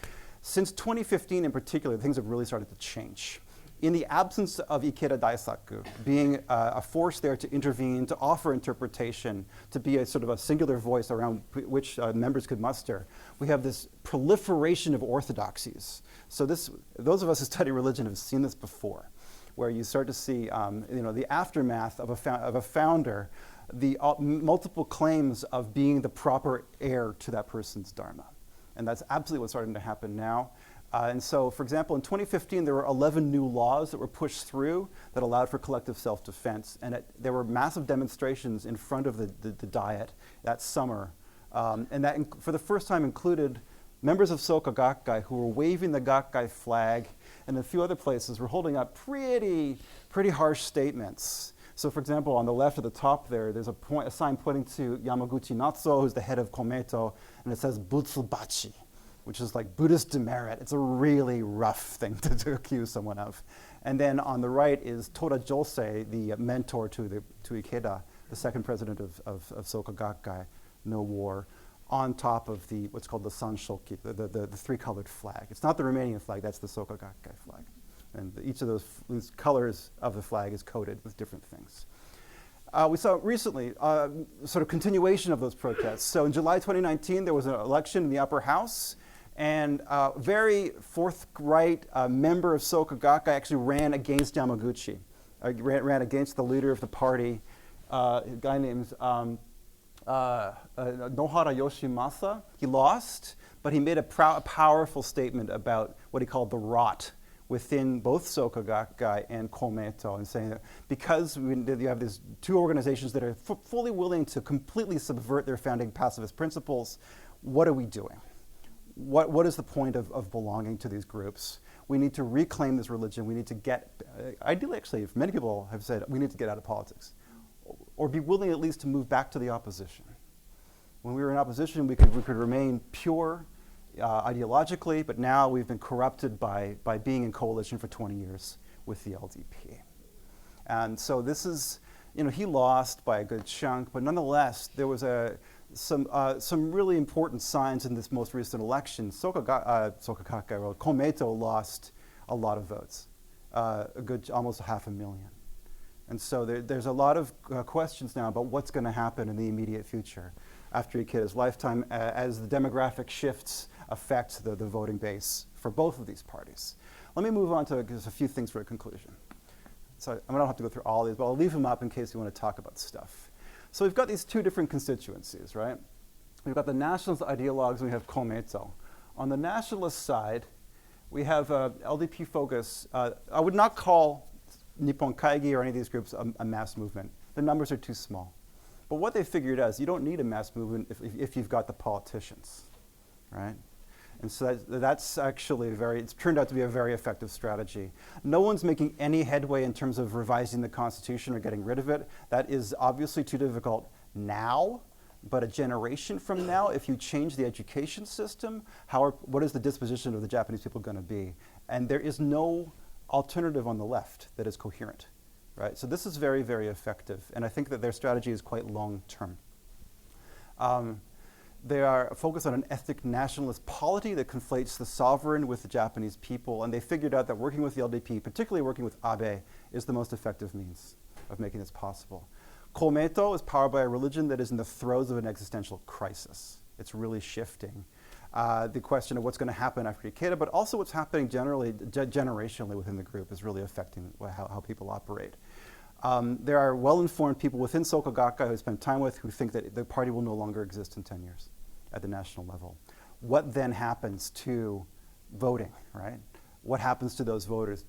Since 2015 in particular, things have really started to change. In the absence of Ikeda Daisaku being a force there to intervene, to offer interpretation, to be a sort of a singular voice around which members could muster, we have this proliferation of orthodoxies. So those of us who study religion have seen this before, where you start to see the aftermath of a founder, the multiple claims of being the proper heir to that person's dharma. And that's absolutely what's starting to happen now. And so, for example, in 2015, there were 11 new laws that were pushed through that allowed for collective self-defense. And there were massive demonstrations in front of the Diet that summer. And that, for the first time, included members of Soka Gakkai who were waving the Gakkai flag, and a few other places were holding up pretty harsh statements. So, for example, on the left at the top there's a sign pointing to Yamaguchi Natsuo, who's the head of Kōmeitō, and it says Butsubachi, which is like Buddhist demerit. It's a really rough thing to accuse someone of. And then on the right is Toda Josei, the mentor to Ikeda, the second president of Soka Gakkai, no war, on top of what's called the Sanshoki, the three-colored flag. It's not the Romanian flag, that's the Soka Gakkai flag. And each of those colors of the flag is coded with different things. We saw recently sort of continuation of those protests. So in July 2019, there was an election in the upper house, and a very forthright member of Soka Gakkai actually ran against Yamaguchi, ran against the leader of the party, a guy named Nohara Yoshimasa. He lost, but he made a powerful statement about what he called the rot within both Soka Gakkai and Kōmeitō, and saying that because you have these two organizations that are fully willing to completely subvert their founding pacifist principles, what are we doing? What is the point of belonging to these groups? We need to reclaim this religion. We need to get, ideally actually, if many people have said, we need to get out of politics, or be willing at least to move back to the opposition. When we were in opposition, we could remain pure ideologically, but now we've been corrupted by being in coalition for 20 years with the LDP. And so this is, he lost by a good chunk, but nonetheless, there was some really important signs in this most recent election. Soka Gakkai, well, Kōmeitō lost a lot of votes, almost 500,000. And so there's a lot of questions now about what's going to happen in the immediate future after Ikeda's lifetime as the demographic shifts affect the voting base for both of these parties. Let me move on to just a few things for a conclusion. So I don't have to go through all these, but I'll leave them up in case you want to talk about stuff. So we've got these two different constituencies, right? We've got the nationalist ideologues and we have Kōmeitō. On the nationalist side, we have LDP focus. I would not call Nippon Kaigi or any of these groups a mass movement. The numbers are too small. But what they figured out is you don't need a mass movement if you've got the politicians, right? And so that's actually it's turned out to be a very effective strategy. No one's making any headway in terms of revising the Constitution or getting rid of it. That is obviously too difficult now, but a generation from now, if you change the education system, what is the disposition of the Japanese people going to be? And there is no alternative on the left that is coherent, right? So this is very, very effective, and I think that their strategy is quite long-term. They are focused on an ethnic nationalist polity that conflates the sovereign with the Japanese people, and they figured out that working with the LDP, particularly working with Abe, is the most effective means of making this possible. Kōmeitō is powered by a religion that is in the throes of an existential crisis. It's really shifting. The question of what's going to happen after Ikeda, but also what's happening generationally within the group is really affecting how people operate. There are well-informed people within Soka Gakkai who I spend time with who think that the party will no longer exist in 10 years at the national level. What then happens to voting, right? What happens to those voters?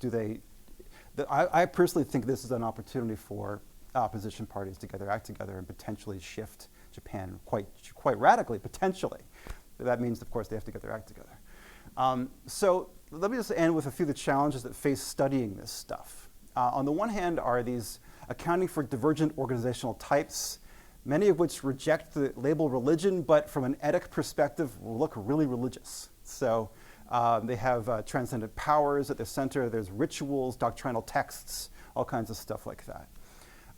I personally think this is an opportunity for opposition parties to act together and potentially shift Japan quite radically, potentially. That means, of course, they have to get their act together. So let me just end with a few of the challenges that face studying this stuff. On the one hand are these accounting for divergent organizational types, many of which reject the label religion, but from an etic perspective look really religious. So they have transcendent powers at their center, there's rituals, doctrinal texts, all kinds of stuff like that.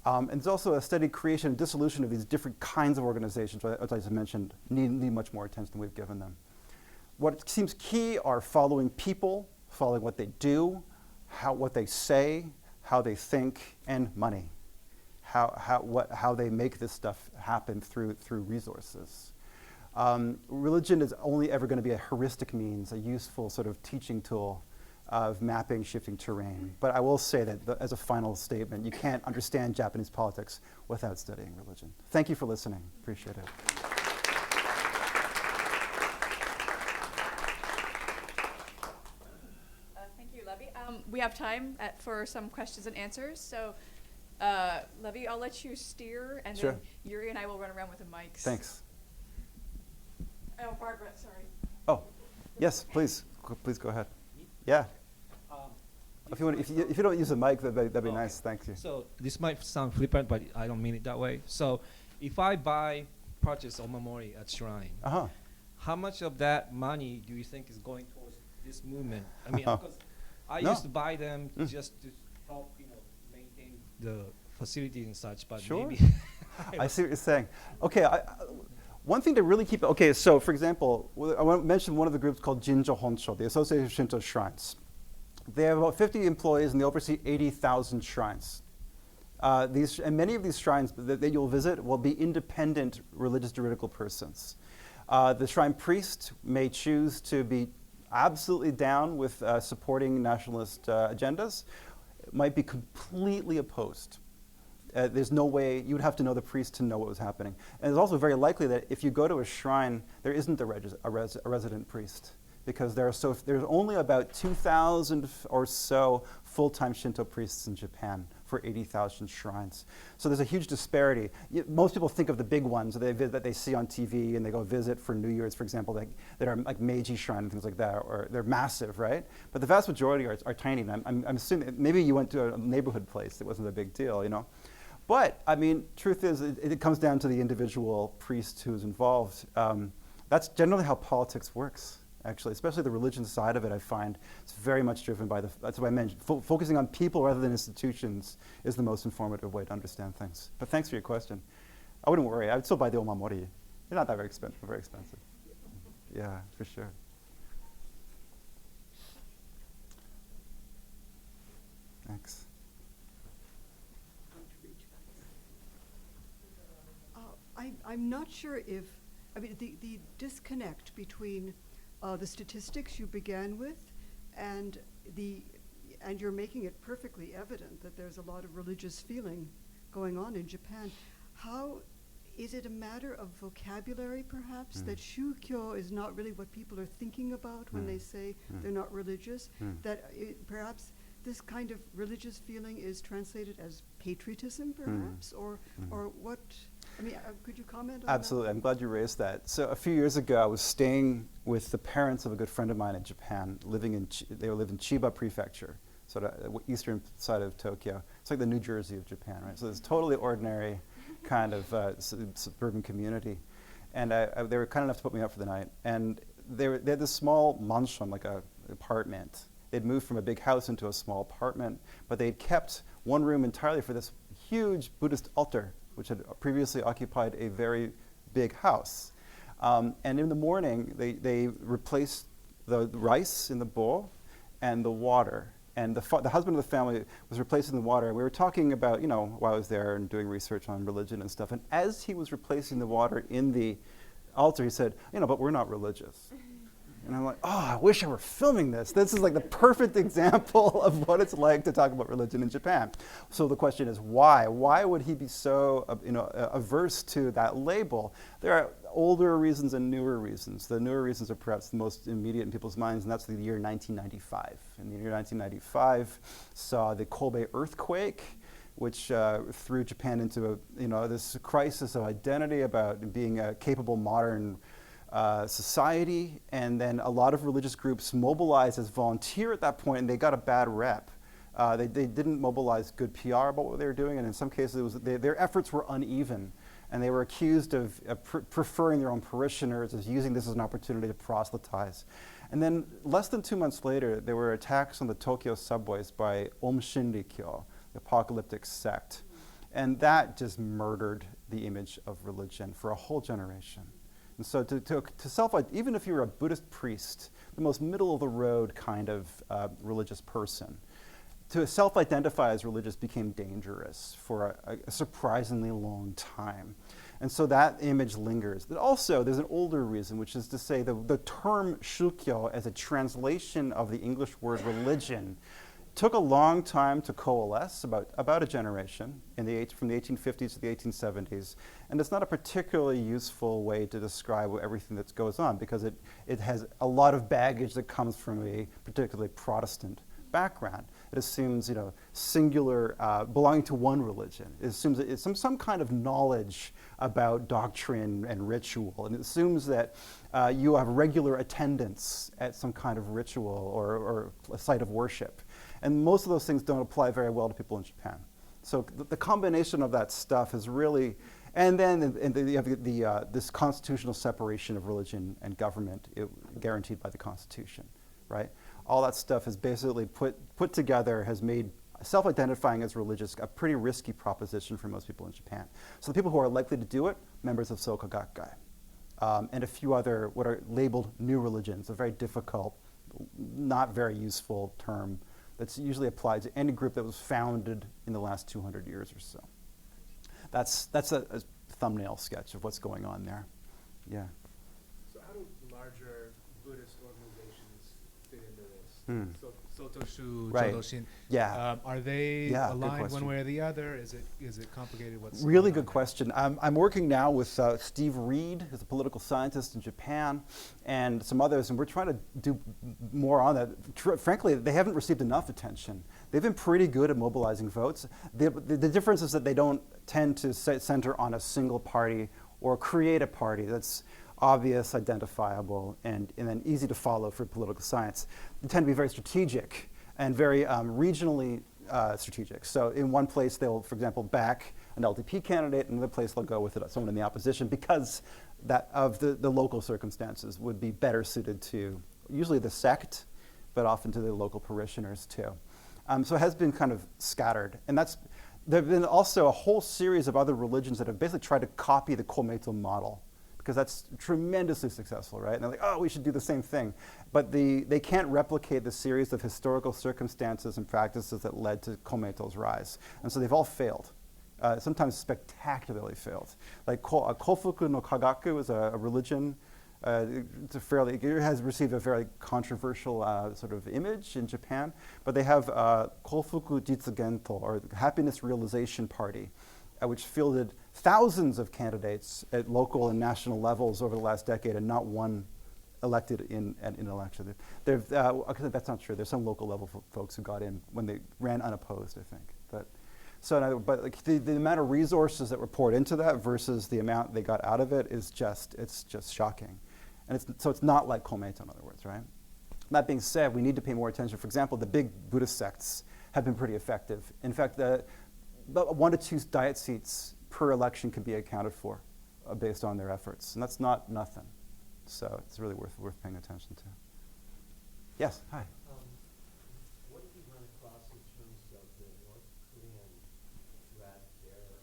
And there's also a steady creation and dissolution of these different kinds of organizations, which, as I mentioned, need much more attention than we've given them. What seems key are following people, following what they do, what they say, how they think, and money. How they make this stuff happen through resources. Religion is only ever going to be a heuristic means, a useful sort of teaching tool of mapping shifting terrain. But I will say that as a final statement, you can't understand Japanese politics without studying religion. Thank you for listening. Appreciate it. Thank you, Levi. We have time for some questions and answers. So, Levi, I'll let you steer, and Sure. then Yuri and I will run around with the mics. Thanks. Oh, Barbara, sorry. Oh, yes, please. Please go ahead. Yeah. If you don't use a mic, that'd be nice. Thank you. So this might sound flippant, but I don't mean it that way. So if I purchase omamori at shrine, how much of that money do you think is going towards this movement? I mean, because I used to buy them just to help, maintain the facilities and such, but maybe. I see what you're saying. Okay, one thing to really keep, okay, so for example, I want to mention one of the groups called Jinjo Honsho, the Association of Shinto Shrines. They have about 50 employees and they oversee 80,000 shrines. And many of these shrines that you'll visit will be independent religious juridical persons. The shrine priest may choose to be absolutely down with supporting nationalist agendas, might be completely opposed. There's no way, you would have to know the priest to know what was happening. And it's also very likely that if you go to a shrine, there isn't a resident priest, because there's only about 2,000 or so full-time Shinto priests in Japan for 80,000 shrines. So there's a huge disparity. Most people think of the big ones that they see on TV and they go visit for New Year's, for example, that are like Meiji Shrine and things like that, or they're massive, right? But the vast majority are tiny. And I'm assuming, maybe you went to a neighborhood place, it wasn't a big deal, But, I mean, truth is, it comes down to the individual priest who's involved. That's generally how politics works, actually, especially the religion side of it, I find. It's very much driven by that's what I mentioned. Focusing on people rather than institutions is the most informative way to understand things. But thanks for your question. I wouldn't worry. I would still buy the omamori. They're not that very expensive. Yeah, for sure. Thanks. I'm not sure if, the disconnect between the statistics you began with and you're making it perfectly evident that there's a lot of religious feeling going on in Japan. How is it a matter of vocabulary, perhaps, that shūkyō is not really what people are thinking about when they say they're not religious, that perhaps this kind of religious feeling is translated as patriotism, perhaps, or what? Could you comment on Absolutely. that? I'm glad you raised that. So a few years ago, I was staying with the parents of a good friend of mine in Japan. They live in Chiba Prefecture, sort of eastern side of Tokyo. It's like the New Jersey of Japan, right? So it's totally ordinary kind of suburban community. And they were kind enough to put me up for the night. And they had this small mansion, like an apartment. They'd moved from a big house into a small apartment, but they'd kept one room entirely for this huge Buddhist altar, which had previously occupied a very big house. And in the morning, they replaced the rice in the bowl and the water. And the husband of the family was replacing the water. We were talking about, while I was there and doing research on religion and stuff. And as he was replacing the water in the altar, he said, but we're not religious. And I'm like, I wish I were filming this. This is like the perfect example of what it's like to talk about religion in Japan. So the question is, why? Why would he be so averse to that label? There are older reasons and newer reasons. The newer reasons are perhaps the most immediate in people's minds, and that's the year 1995. And the year 1995 saw the Kobe earthquake, which threw Japan into this crisis of identity about being a capable modern society, and then a lot of religious groups mobilized as volunteer at that point, and they got a bad rep. They didn't mobilize good PR about what they were doing, and in some cases their efforts were uneven, and they were accused of preferring their own parishioners, as using this as an opportunity to proselytize. And then less than 2 months later, there were attacks on the Tokyo subways by Om Shinrikyo, the apocalyptic sect, and that just murdered the image of religion for a whole generation. And so to even if you were a Buddhist priest, the most middle-of-the-road kind of religious person, to self-identify as religious became dangerous for a surprisingly long time. And so that image lingers. But also, there's an older reason, which is to say the term shukyo as a translation of the English word religion took a long time to coalesce, about a generation, from the 1850s to the 1870s. And it's not a particularly useful way to describe everything that goes on, because it has a lot of baggage that comes from a particularly Protestant background. It assumes, singular, belonging to one religion. It assumes that it's some kind of knowledge about doctrine and ritual, and it assumes that you have regular attendance at some kind of ritual or a site of worship. And most of those things don't apply very well to people in Japan. So the combination of that stuff is really, and then you have this constitutional separation of religion and government guaranteed by the Constitution, right? All that stuff is basically put together, has made self-identifying as religious a pretty risky proposition for most people in Japan. So the people who are likely to do it, members of Soka Gakkai, and a few other what are labeled new religions, a very difficult, not very useful term that's usually applied to any group that was founded in the last 200 years or so. That's a thumbnail sketch of what's going on there. Yeah. So how do larger Buddhist organizations fit into this? So Sotoshu, Right. Jodoshin. Yeah. Are they Yeah, good aligned question. one way or the other? Is it complicated? What's Really going on good there? question. I'm working now with Steve Reed, who's a political scientist in Japan, and some others, and we're trying to do more on that. Frankly, they haven't received enough attention. They've been pretty good at mobilizing votes. The difference is that they don't tend to center on a single party or create a party that's obvious, identifiable, and then easy to follow for political science. They tend to be very strategic and very regionally strategic. So in one place they'll, for example, back an LDP candidate, and another place they'll go with someone in the opposition because of the local circumstances would be better suited to usually the sect, but often to the local parishioners too. So it has been kind of scattered. And there have been also a whole series of other religions that have basically tried to copy the Kōmeitō model, because that's tremendously successful, right? And they're like, oh, we should do the same thing. But they can't replicate the series of historical circumstances and practices that led to Kōmeitō's rise. And so they've all failed, sometimes spectacularly failed. Like Kofuku no Kagaku is a religion. It has received a very controversial sort of image in Japan, but they have Kofuku Jitsugento, or Happiness Realization Party, which fielded thousands of candidates at local and national levels over the last decade, and not one elected in an election. That's not true. There's some local level folks who got in when they ran unopposed, I think. But the amount of resources that were poured into that versus the amount they got out of it is just shocking. And so it's not like Kōmeitō, in other words, right? That being said, we need to pay more attention. For example, the big Buddhist sects have been pretty effective. In fact, about 1 to 2 diet seats per election can be accounted for based on their efforts. And that's not nothing. So it's really worth paying attention to. Yes, hi. What have you run across in terms of the North Korean threat, their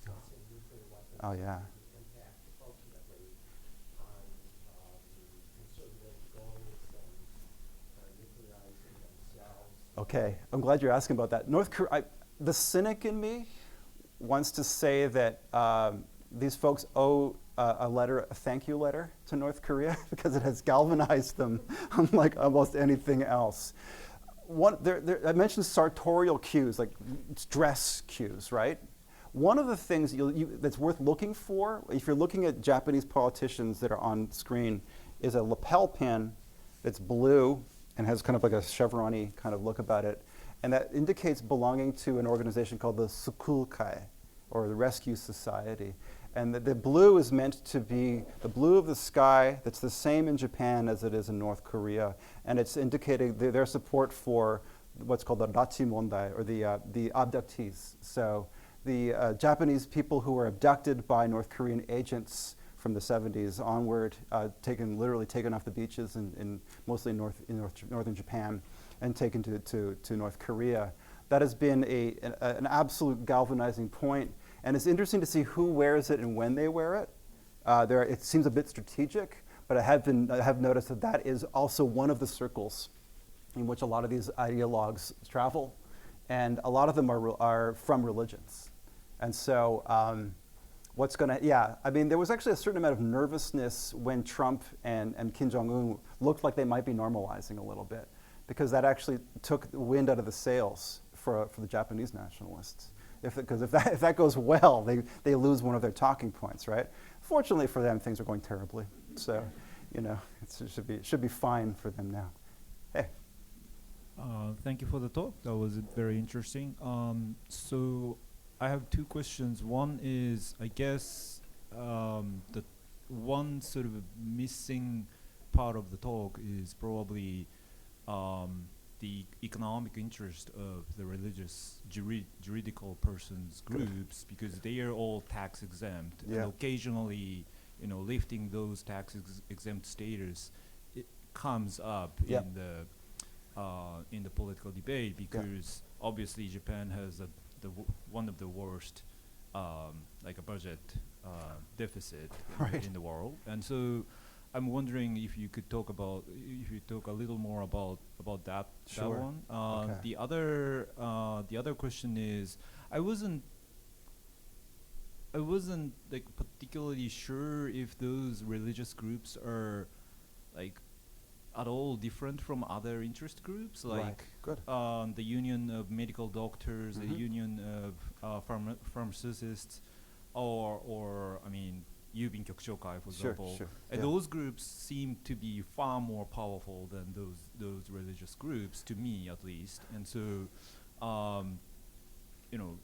possessing nuclear weapons, Oh, yeah. the impact ultimately on the conservative goals and nuclearizing themselves? Okay, I'm glad you're asking about that. The cynic in me wants to say that these folks owe a thank you letter to North Korea because it has galvanized them unlike almost anything else. I mentioned sartorial cues, like dress cues, right? One of the things that's worth looking for, if you're looking at Japanese politicians that are on screen, is a lapel pin that's blue and has kind of like a chevron-y kind of look about it. And that indicates belonging to an organization called the Sukukai, or the Rescue Society. And the blue is meant to be the blue of the sky that's the same in Japan as it is in North Korea. And it's indicating their support for what's called the Rachi Mondai, or the abductees. So the Japanese people who were abducted by North Korean agents from the 70s onward, literally taken off the beaches in mostly northern Japan, and taken to North Korea. That has been an absolute galvanizing point. And it's interesting to see who wears it and when they wear it. It seems a bit strategic, but I have noticed that is also one of the circles in which a lot of these ideologues travel. and a lot of them are from religions. And so I mean, there was actually a certain amount of nervousness when Trump and Kim Jong-un looked like they might be normalizing a little bit, because that actually took the wind out of the sails for the Japanese nationalists. Because if that goes well, they lose one of their talking points, right? Fortunately for them, things are going terribly. So, it should be fine for them now. Hey. Thank you for the talk. That was very interesting. So I have two questions. One is, I guess, the one sort of missing part of the talk is probably the economic interest of the religious juridical persons groups, because they are all tax exempt, and occasionally, lifting those tax exempt status, it comes up in the political debate, because obviously Japan has one of the worst like a budget deficit in the world, and so I'm wondering if you could talk a little more about that one. The other question is, I wasn't like particularly sure if those religious groups are like at all different from other interest groups, like the Union of Medical Doctors, the Union of Pharmacists, or I mean, Yubin Kyokushokai, for example. And those groups seem to be far more powerful than those religious groups, to me at least. And so,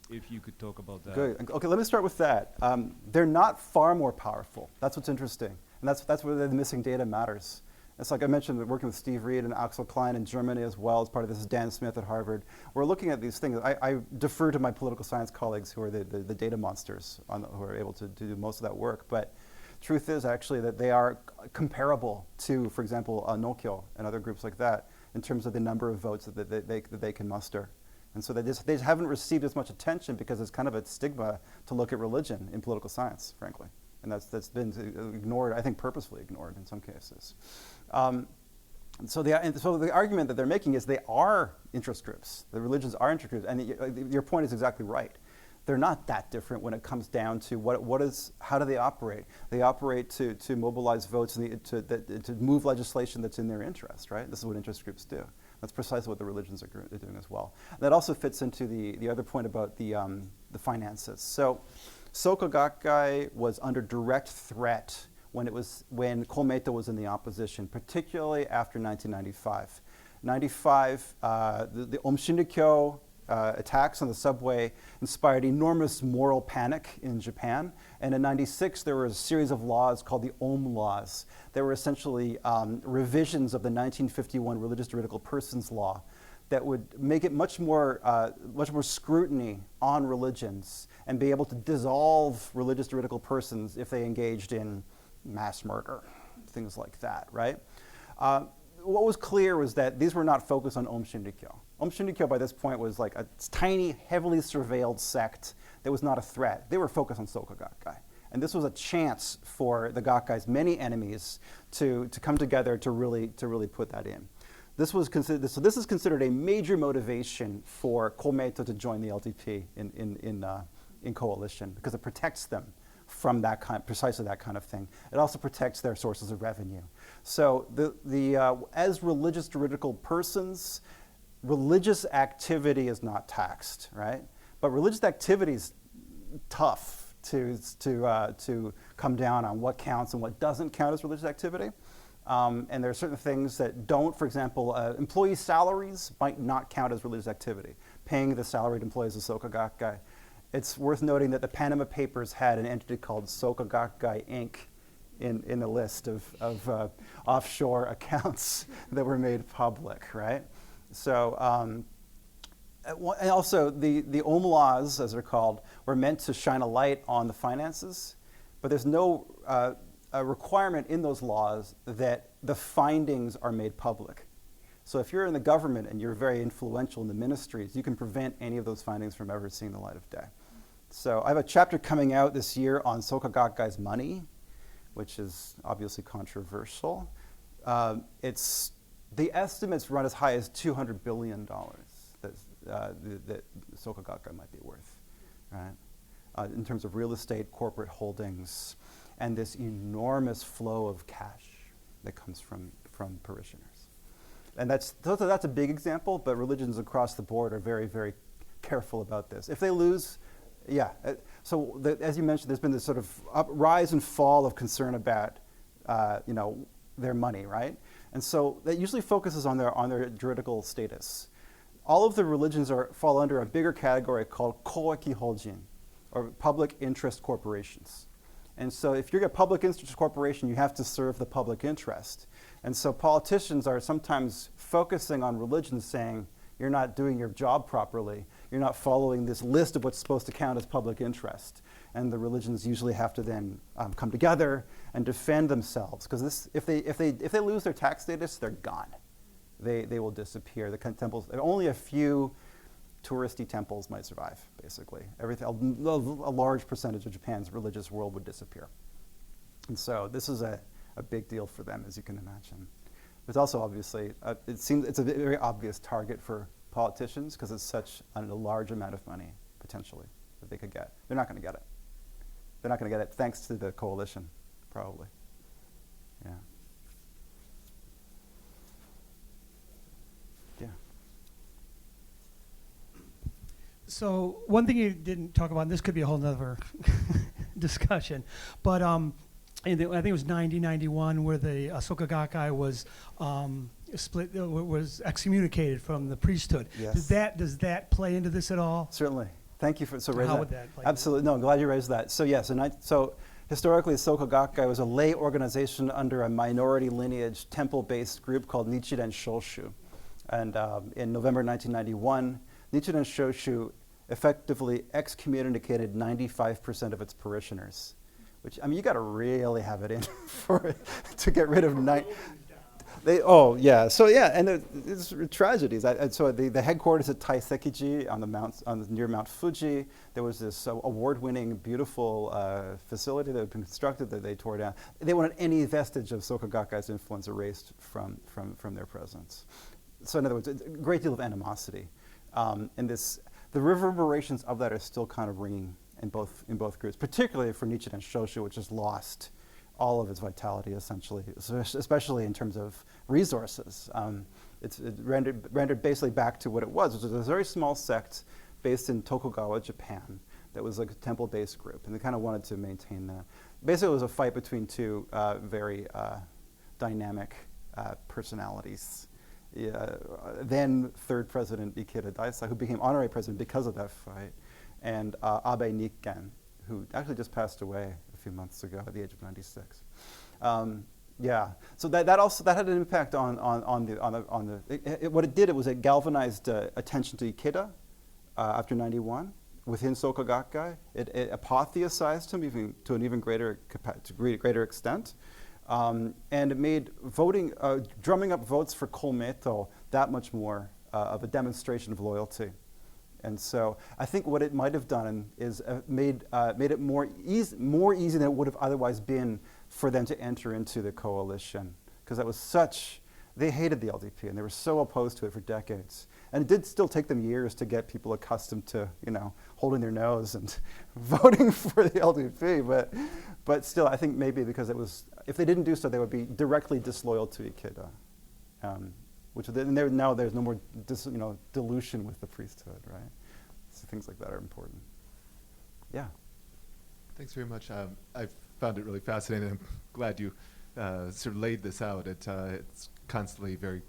if you could talk about that. Good. Okay, let me start with that. They're not far more powerful. That's what's interesting, and that's where the missing data matters. It's like I mentioned, working with Steve Reed and Axel Klein in Germany as well as part of this is Dan Smith at Harvard. We're looking at these things. I defer to my political science colleagues who are the data monsters who are able to do most of that work. But truth is actually that they are comparable to, for example, Nokyo and other groups like that in terms of the number of votes that they can muster. And so they just haven't received as much attention because it's kind of a stigma to look at religion in political science, frankly. And that's been ignored, I think purposefully ignored in some cases. So the argument that they're making is they are interest groups. The religions are interest groups, and your point is exactly right. They're not that different when it comes down to how do they operate? They operate to mobilize votes and to move legislation that's in their interest, right? This is what interest groups do. That's precisely what the religions are doing as well. And that also fits into the other point about the finances. So Soka Gakkai was under direct threat when Kōmeitō was in the opposition, particularly after 1995. 95, the Shinto attacks on the subway inspired enormous moral panic in Japan. And in 96, there was a series of laws called the Laws. They were essentially revisions of the 1951 Religious Juridical Persons Law that would make it much more scrutiny on religions and be able to dissolve religious juridical persons if they engaged in mass murder, things like that, right? What was clear was that these were not focused on Om Shinrikyo. Om Shinrikyo by this point was like a tiny, heavily surveilled sect that was not a threat. They were focused on Soka Gakkai. And this was a chance for the Gakkai's many enemies to come together to really put that in. This is considered a major motivation for Kōmeitō to join the LDP in coalition, because it protects them from precisely that kind of thing. It also protects their sources of revenue. So as religious juridical persons, religious activity is not taxed, right? But religious activity is tough to come down on what counts and what doesn't count as religious activity. And there are certain things that don't. For example, employee salaries might not count as religious activity. Paying the salaried employees of Soka Gakkai. It's worth noting that the Panama Papers had an entity called Soka Gakkai Inc. in the list of offshore accounts that were made public, right? So, and also the Laws, as they're called, were meant to shine a light on the finances, but there's no a requirement in those laws that the findings are made public. So if you're in the government and you're very influential in the ministries, you can prevent any of those findings from ever seeing the light of day. So I have a chapter coming out this year on Soka Gakkai's money, which is obviously controversial. The estimates run as high as $200 billion that Soka Gakkai might be worth, right? In terms of real estate, corporate holdings, and this enormous flow of cash that comes from parishioners. And that's a big example, but religions across the board are very, very careful about this. If they lose, as you mentioned, there's been this sort of rise and fall of concern about, their money, right? And so that usually focuses on their juridical status. All of the religions fall under a bigger category called koeki hojin, or public interest corporations. And so if you're a public interest corporation, you have to serve the public interest. And so politicians are sometimes focusing on religion, saying, you're not doing your job properly. You're not following this list of what's supposed to count as public interest. And the religions usually have to then come together and defend themselves, because if they lose their tax status, they're gone. They will disappear. The temples, only a few touristy temples might survive, basically. A large percentage of Japan's religious world would disappear. And so this is a big deal for them, as you can imagine. It's also obviously, it's a very obvious target for politicians, because it's such a large amount of money, potentially, that they could get. They're not going to get it. They're not going to get it thanks to the coalition, probably. Yeah. Yeah. So one thing you didn't talk about, and this could be a whole nother discussion, but I think it was 1991 where the Soka Gakkai was was excommunicated from the priesthood. Yes. Does that play into this at all? Certainly. Thank you for raising that. How would that play? Absolutely. No, I'm glad you raised that. So yes, so historically, Soka Gakkai was a lay organization under a minority lineage temple-based group called Nichiren Shoshu. And in November 1991, Nichiren Shoshu effectively excommunicated 95% of its parishioners. Which, I mean, you got to really have it in to get rid of and it's tragedies. So the headquarters at Taisekiji near Mount Fuji, there was this award-winning, beautiful facility that had been constructed that they tore down. They wanted any vestige of Soka Gakkai's influence erased from their presence. So in other words, a great deal of animosity, and the reverberations of that are still kind of ringing in both groups, particularly for Nichiren Shoshu, which has lost all of its vitality, essentially, especially in terms of resources. It's rendered basically back to what it was, which was a very small sect based in Tokugawa, Japan, that was like a temple-based group, and they kind of wanted to maintain that. Basically, it was a fight between two very dynamic personalities. Then third president Ikeda Daisai, who became honorary president because of that fight, and Abe Nikken, who actually just passed away a few months ago at the age of 96. So that had an impact on what it did. It was it galvanized attention to Ikeda after 91 within Soka Gakkai. It apotheosized him even to an even greater extent, and it made voting, drumming up votes for Kōmeitō that much more of a demonstration of loyalty. And so I think what it might have done is made it more easy than it would have otherwise been for them to enter into the coalition, because that was they hated the LDP and they were so opposed to it for decades. And it did still take them years to get people accustomed to, holding their nose and voting for the LDP. But still, I think maybe because if they didn't do so, they would be directly disloyal to Ikeda. Now there's no more dilution with the priesthood, right? So things like that are important. Yeah. Thanks very much. I found it really fascinating. I'm glad you sort of laid this out. It's constantly very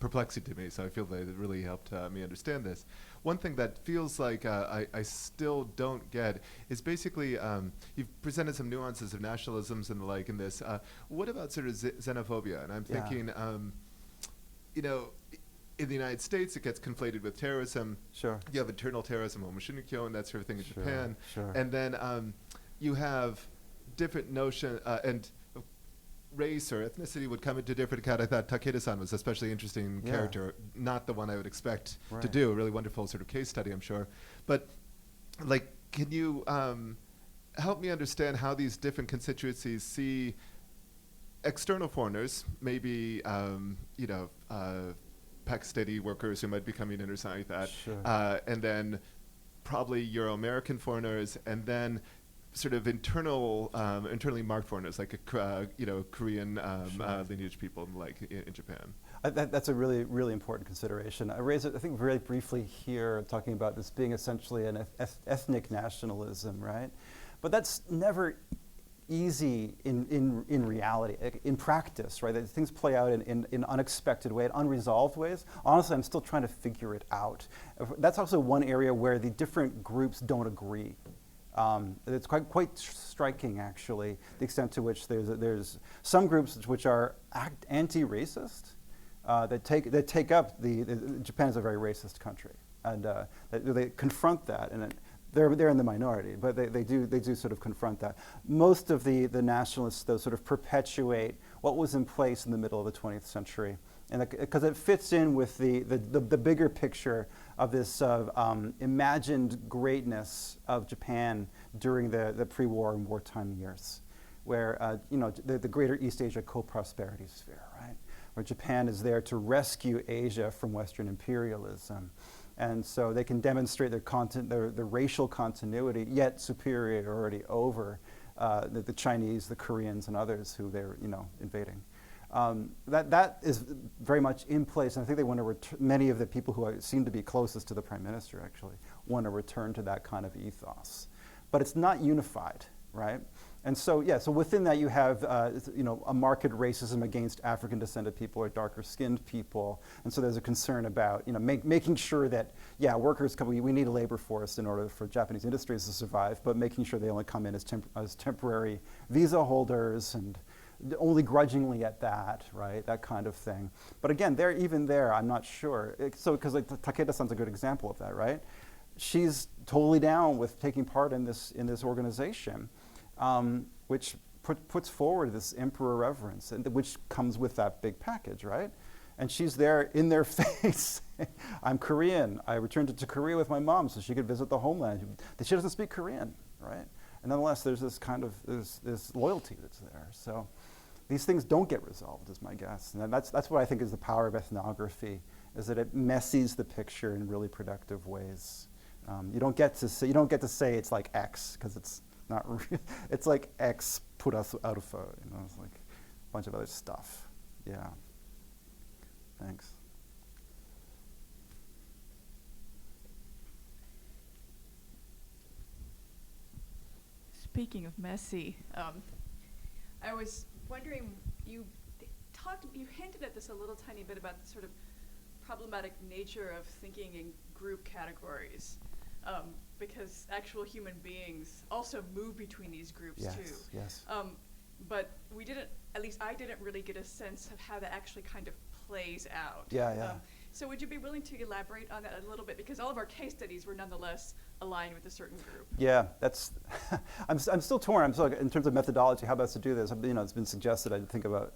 perplexing to me, so I feel that it really helped me understand this. One thing that feels like I still don't get is basically, you've presented some nuances of nationalisms and the like in this. What about sort of xenophobia? And I'm thinking, in the United States, it gets conflated with terrorism. Sure. You have internal terrorism, homoshinikyo, and that sort of thing in Sure, Japan. sure. And then you have different notion, and race or ethnicity would come into different account. I thought Takeda-san was especially interesting character, not the one I would expect to do. A really wonderful sort of case study, I'm sure. But can you help me understand how these different constituencies see external foreigners, maybe Pakistani workers who might be coming in or something like that. Sure. And then probably Euro-American foreigners, and then sort of internally marked foreigners, like Korean lineage people, like in Japan. That's a really, really important consideration. I raised it, I think, very briefly here, talking about this being essentially an ethnic nationalism, right? But that's never easy in reality, in practice, right? That things play out in unexpected ways, unresolved ways. Honestly, I'm still trying to figure it out. That's also one area where the different groups don't agree. It's quite striking, actually, the extent to which there's some groups which are anti-racist, that take up Japan is a very racist country, and they confront that, and they're in the minority, but they do sort of confront that. Most of the nationalists, though, sort of perpetuate what was in place in the middle of the 20th century, and because it fits in with the bigger picture of this imagined greatness of Japan during the pre-war and wartime years, where the greater East Asia co-prosperity sphere, right, where Japan is there to rescue Asia from Western imperialism. And so they can demonstrate their racial continuity, yet superiority over the Chinese, the Koreans, and others who they're invading. That is very much in place, and I think they want to many of the people who seem to be closest to the Prime Minister actually want to return to that kind of ethos. But it's not unified, right? And so, so within that you have, a marked racism against African-descended people or darker-skinned people, and so there's a concern about, making sure that, workers we need a labor force in order for Japanese industries to survive, but making sure they only come in as temporary visa holders and only grudgingly at that, right? That kind of thing. But again, even there, I'm not sure. Because Takeda-san's a good example of that, right? She's totally down with taking part in this organization. Which puts forward this emperor reverence, and which comes with that big package, right? And she's there in their face. I'm Korean. I returned to Korea with my mom so she could visit the homeland. She doesn't speak Korean, right? And nonetheless, there's this kind of this loyalty that's there. So these things don't get resolved, is my guess. And that's what I think is the power of ethnography, is that it messies the picture in really productive ways. You don't get to say it's like X, because it's not real. It's like X put us out of photo. It's like a bunch of other stuff. Yeah. Thanks. Speaking of messy, I was wondering, you hinted at this a little tiny bit about the sort of problematic nature of thinking in group categories. Because actual human beings also move between these groups too. Yes. But at least I didn't really get a sense of how that actually kind of plays out. Yeah. So would you be willing to elaborate on that a little bit? Because all of our case studies were nonetheless aligned with a certain group. Yeah, that's. I'm still torn. In terms of methodology, how best to do this. It's been suggested I think about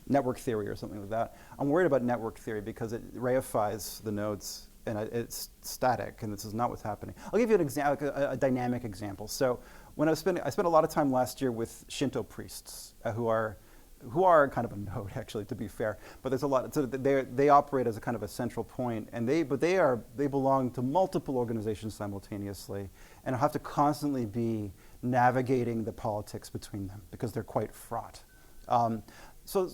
network theory or something like that. I'm worried about network theory because it reifies the nodes and it's static, and this is not what's happening. I'll give you an example, a dynamic example. So when I spent a lot of time last year with Shinto priests who are kind of a node, actually, to be fair. But there's a lot. So they operate as a kind of a central point, and they belong to multiple organizations simultaneously, and have to constantly be navigating the politics between them because they're quite fraught. So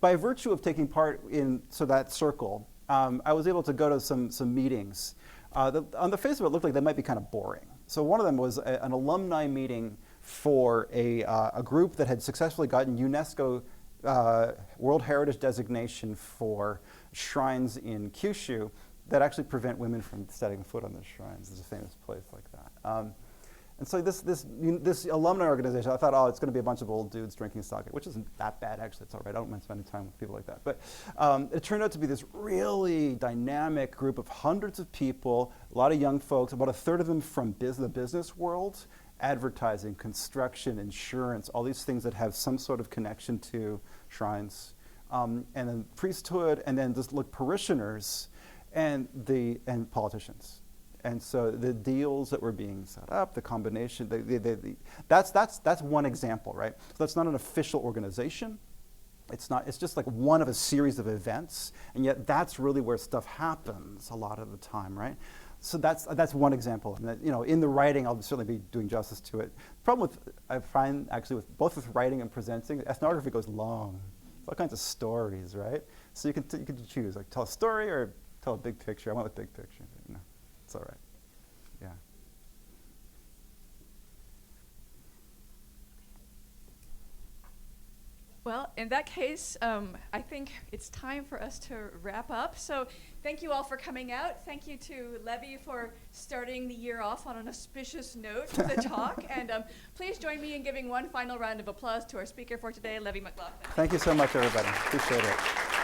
by virtue of taking part in that circle, I was able to go to some meetings. On the face of it, looked like they might be kind of boring. So one of them was an alumni meeting for a group that had successfully gotten UNESCO World Heritage designation for shrines in Kyushu that actually prevent women from setting foot on the shrines. There's a famous place like that. And so this alumni organization, I thought, it's going to be a bunch of old dudes drinking sake, which isn't that bad, actually. It's all right. I don't mind spending time with people like that. But it turned out to be this really dynamic group of hundreds of people, a lot of young folks, about a third of them from the business world, advertising, construction, insurance, all these things that have some sort of connection to shrines, and then priesthood, and then just parishioners, and politicians. And so the deals that were being set up, the combination, that's one example, right? So that's not an official organization. It's just like one of a series of events, and yet that's really where stuff happens a lot of the time, right? So that's one example. And that, in the writing, I'll certainly be doing justice to it. The problem I find actually with both with writing and presenting, ethnography goes long. All kinds of stories, right? So you can choose, like tell a story or tell a big picture. I went with big picture. It's all right. Yeah. Well, in that case, I think it's time for us to wrap up. So thank you all for coming out. Thank you to Levi for starting the year off on an auspicious note for the talk. And please join me in giving one final round of applause to our speaker for today, Levi McLaughlin. Thank you so much, everybody. Appreciate it.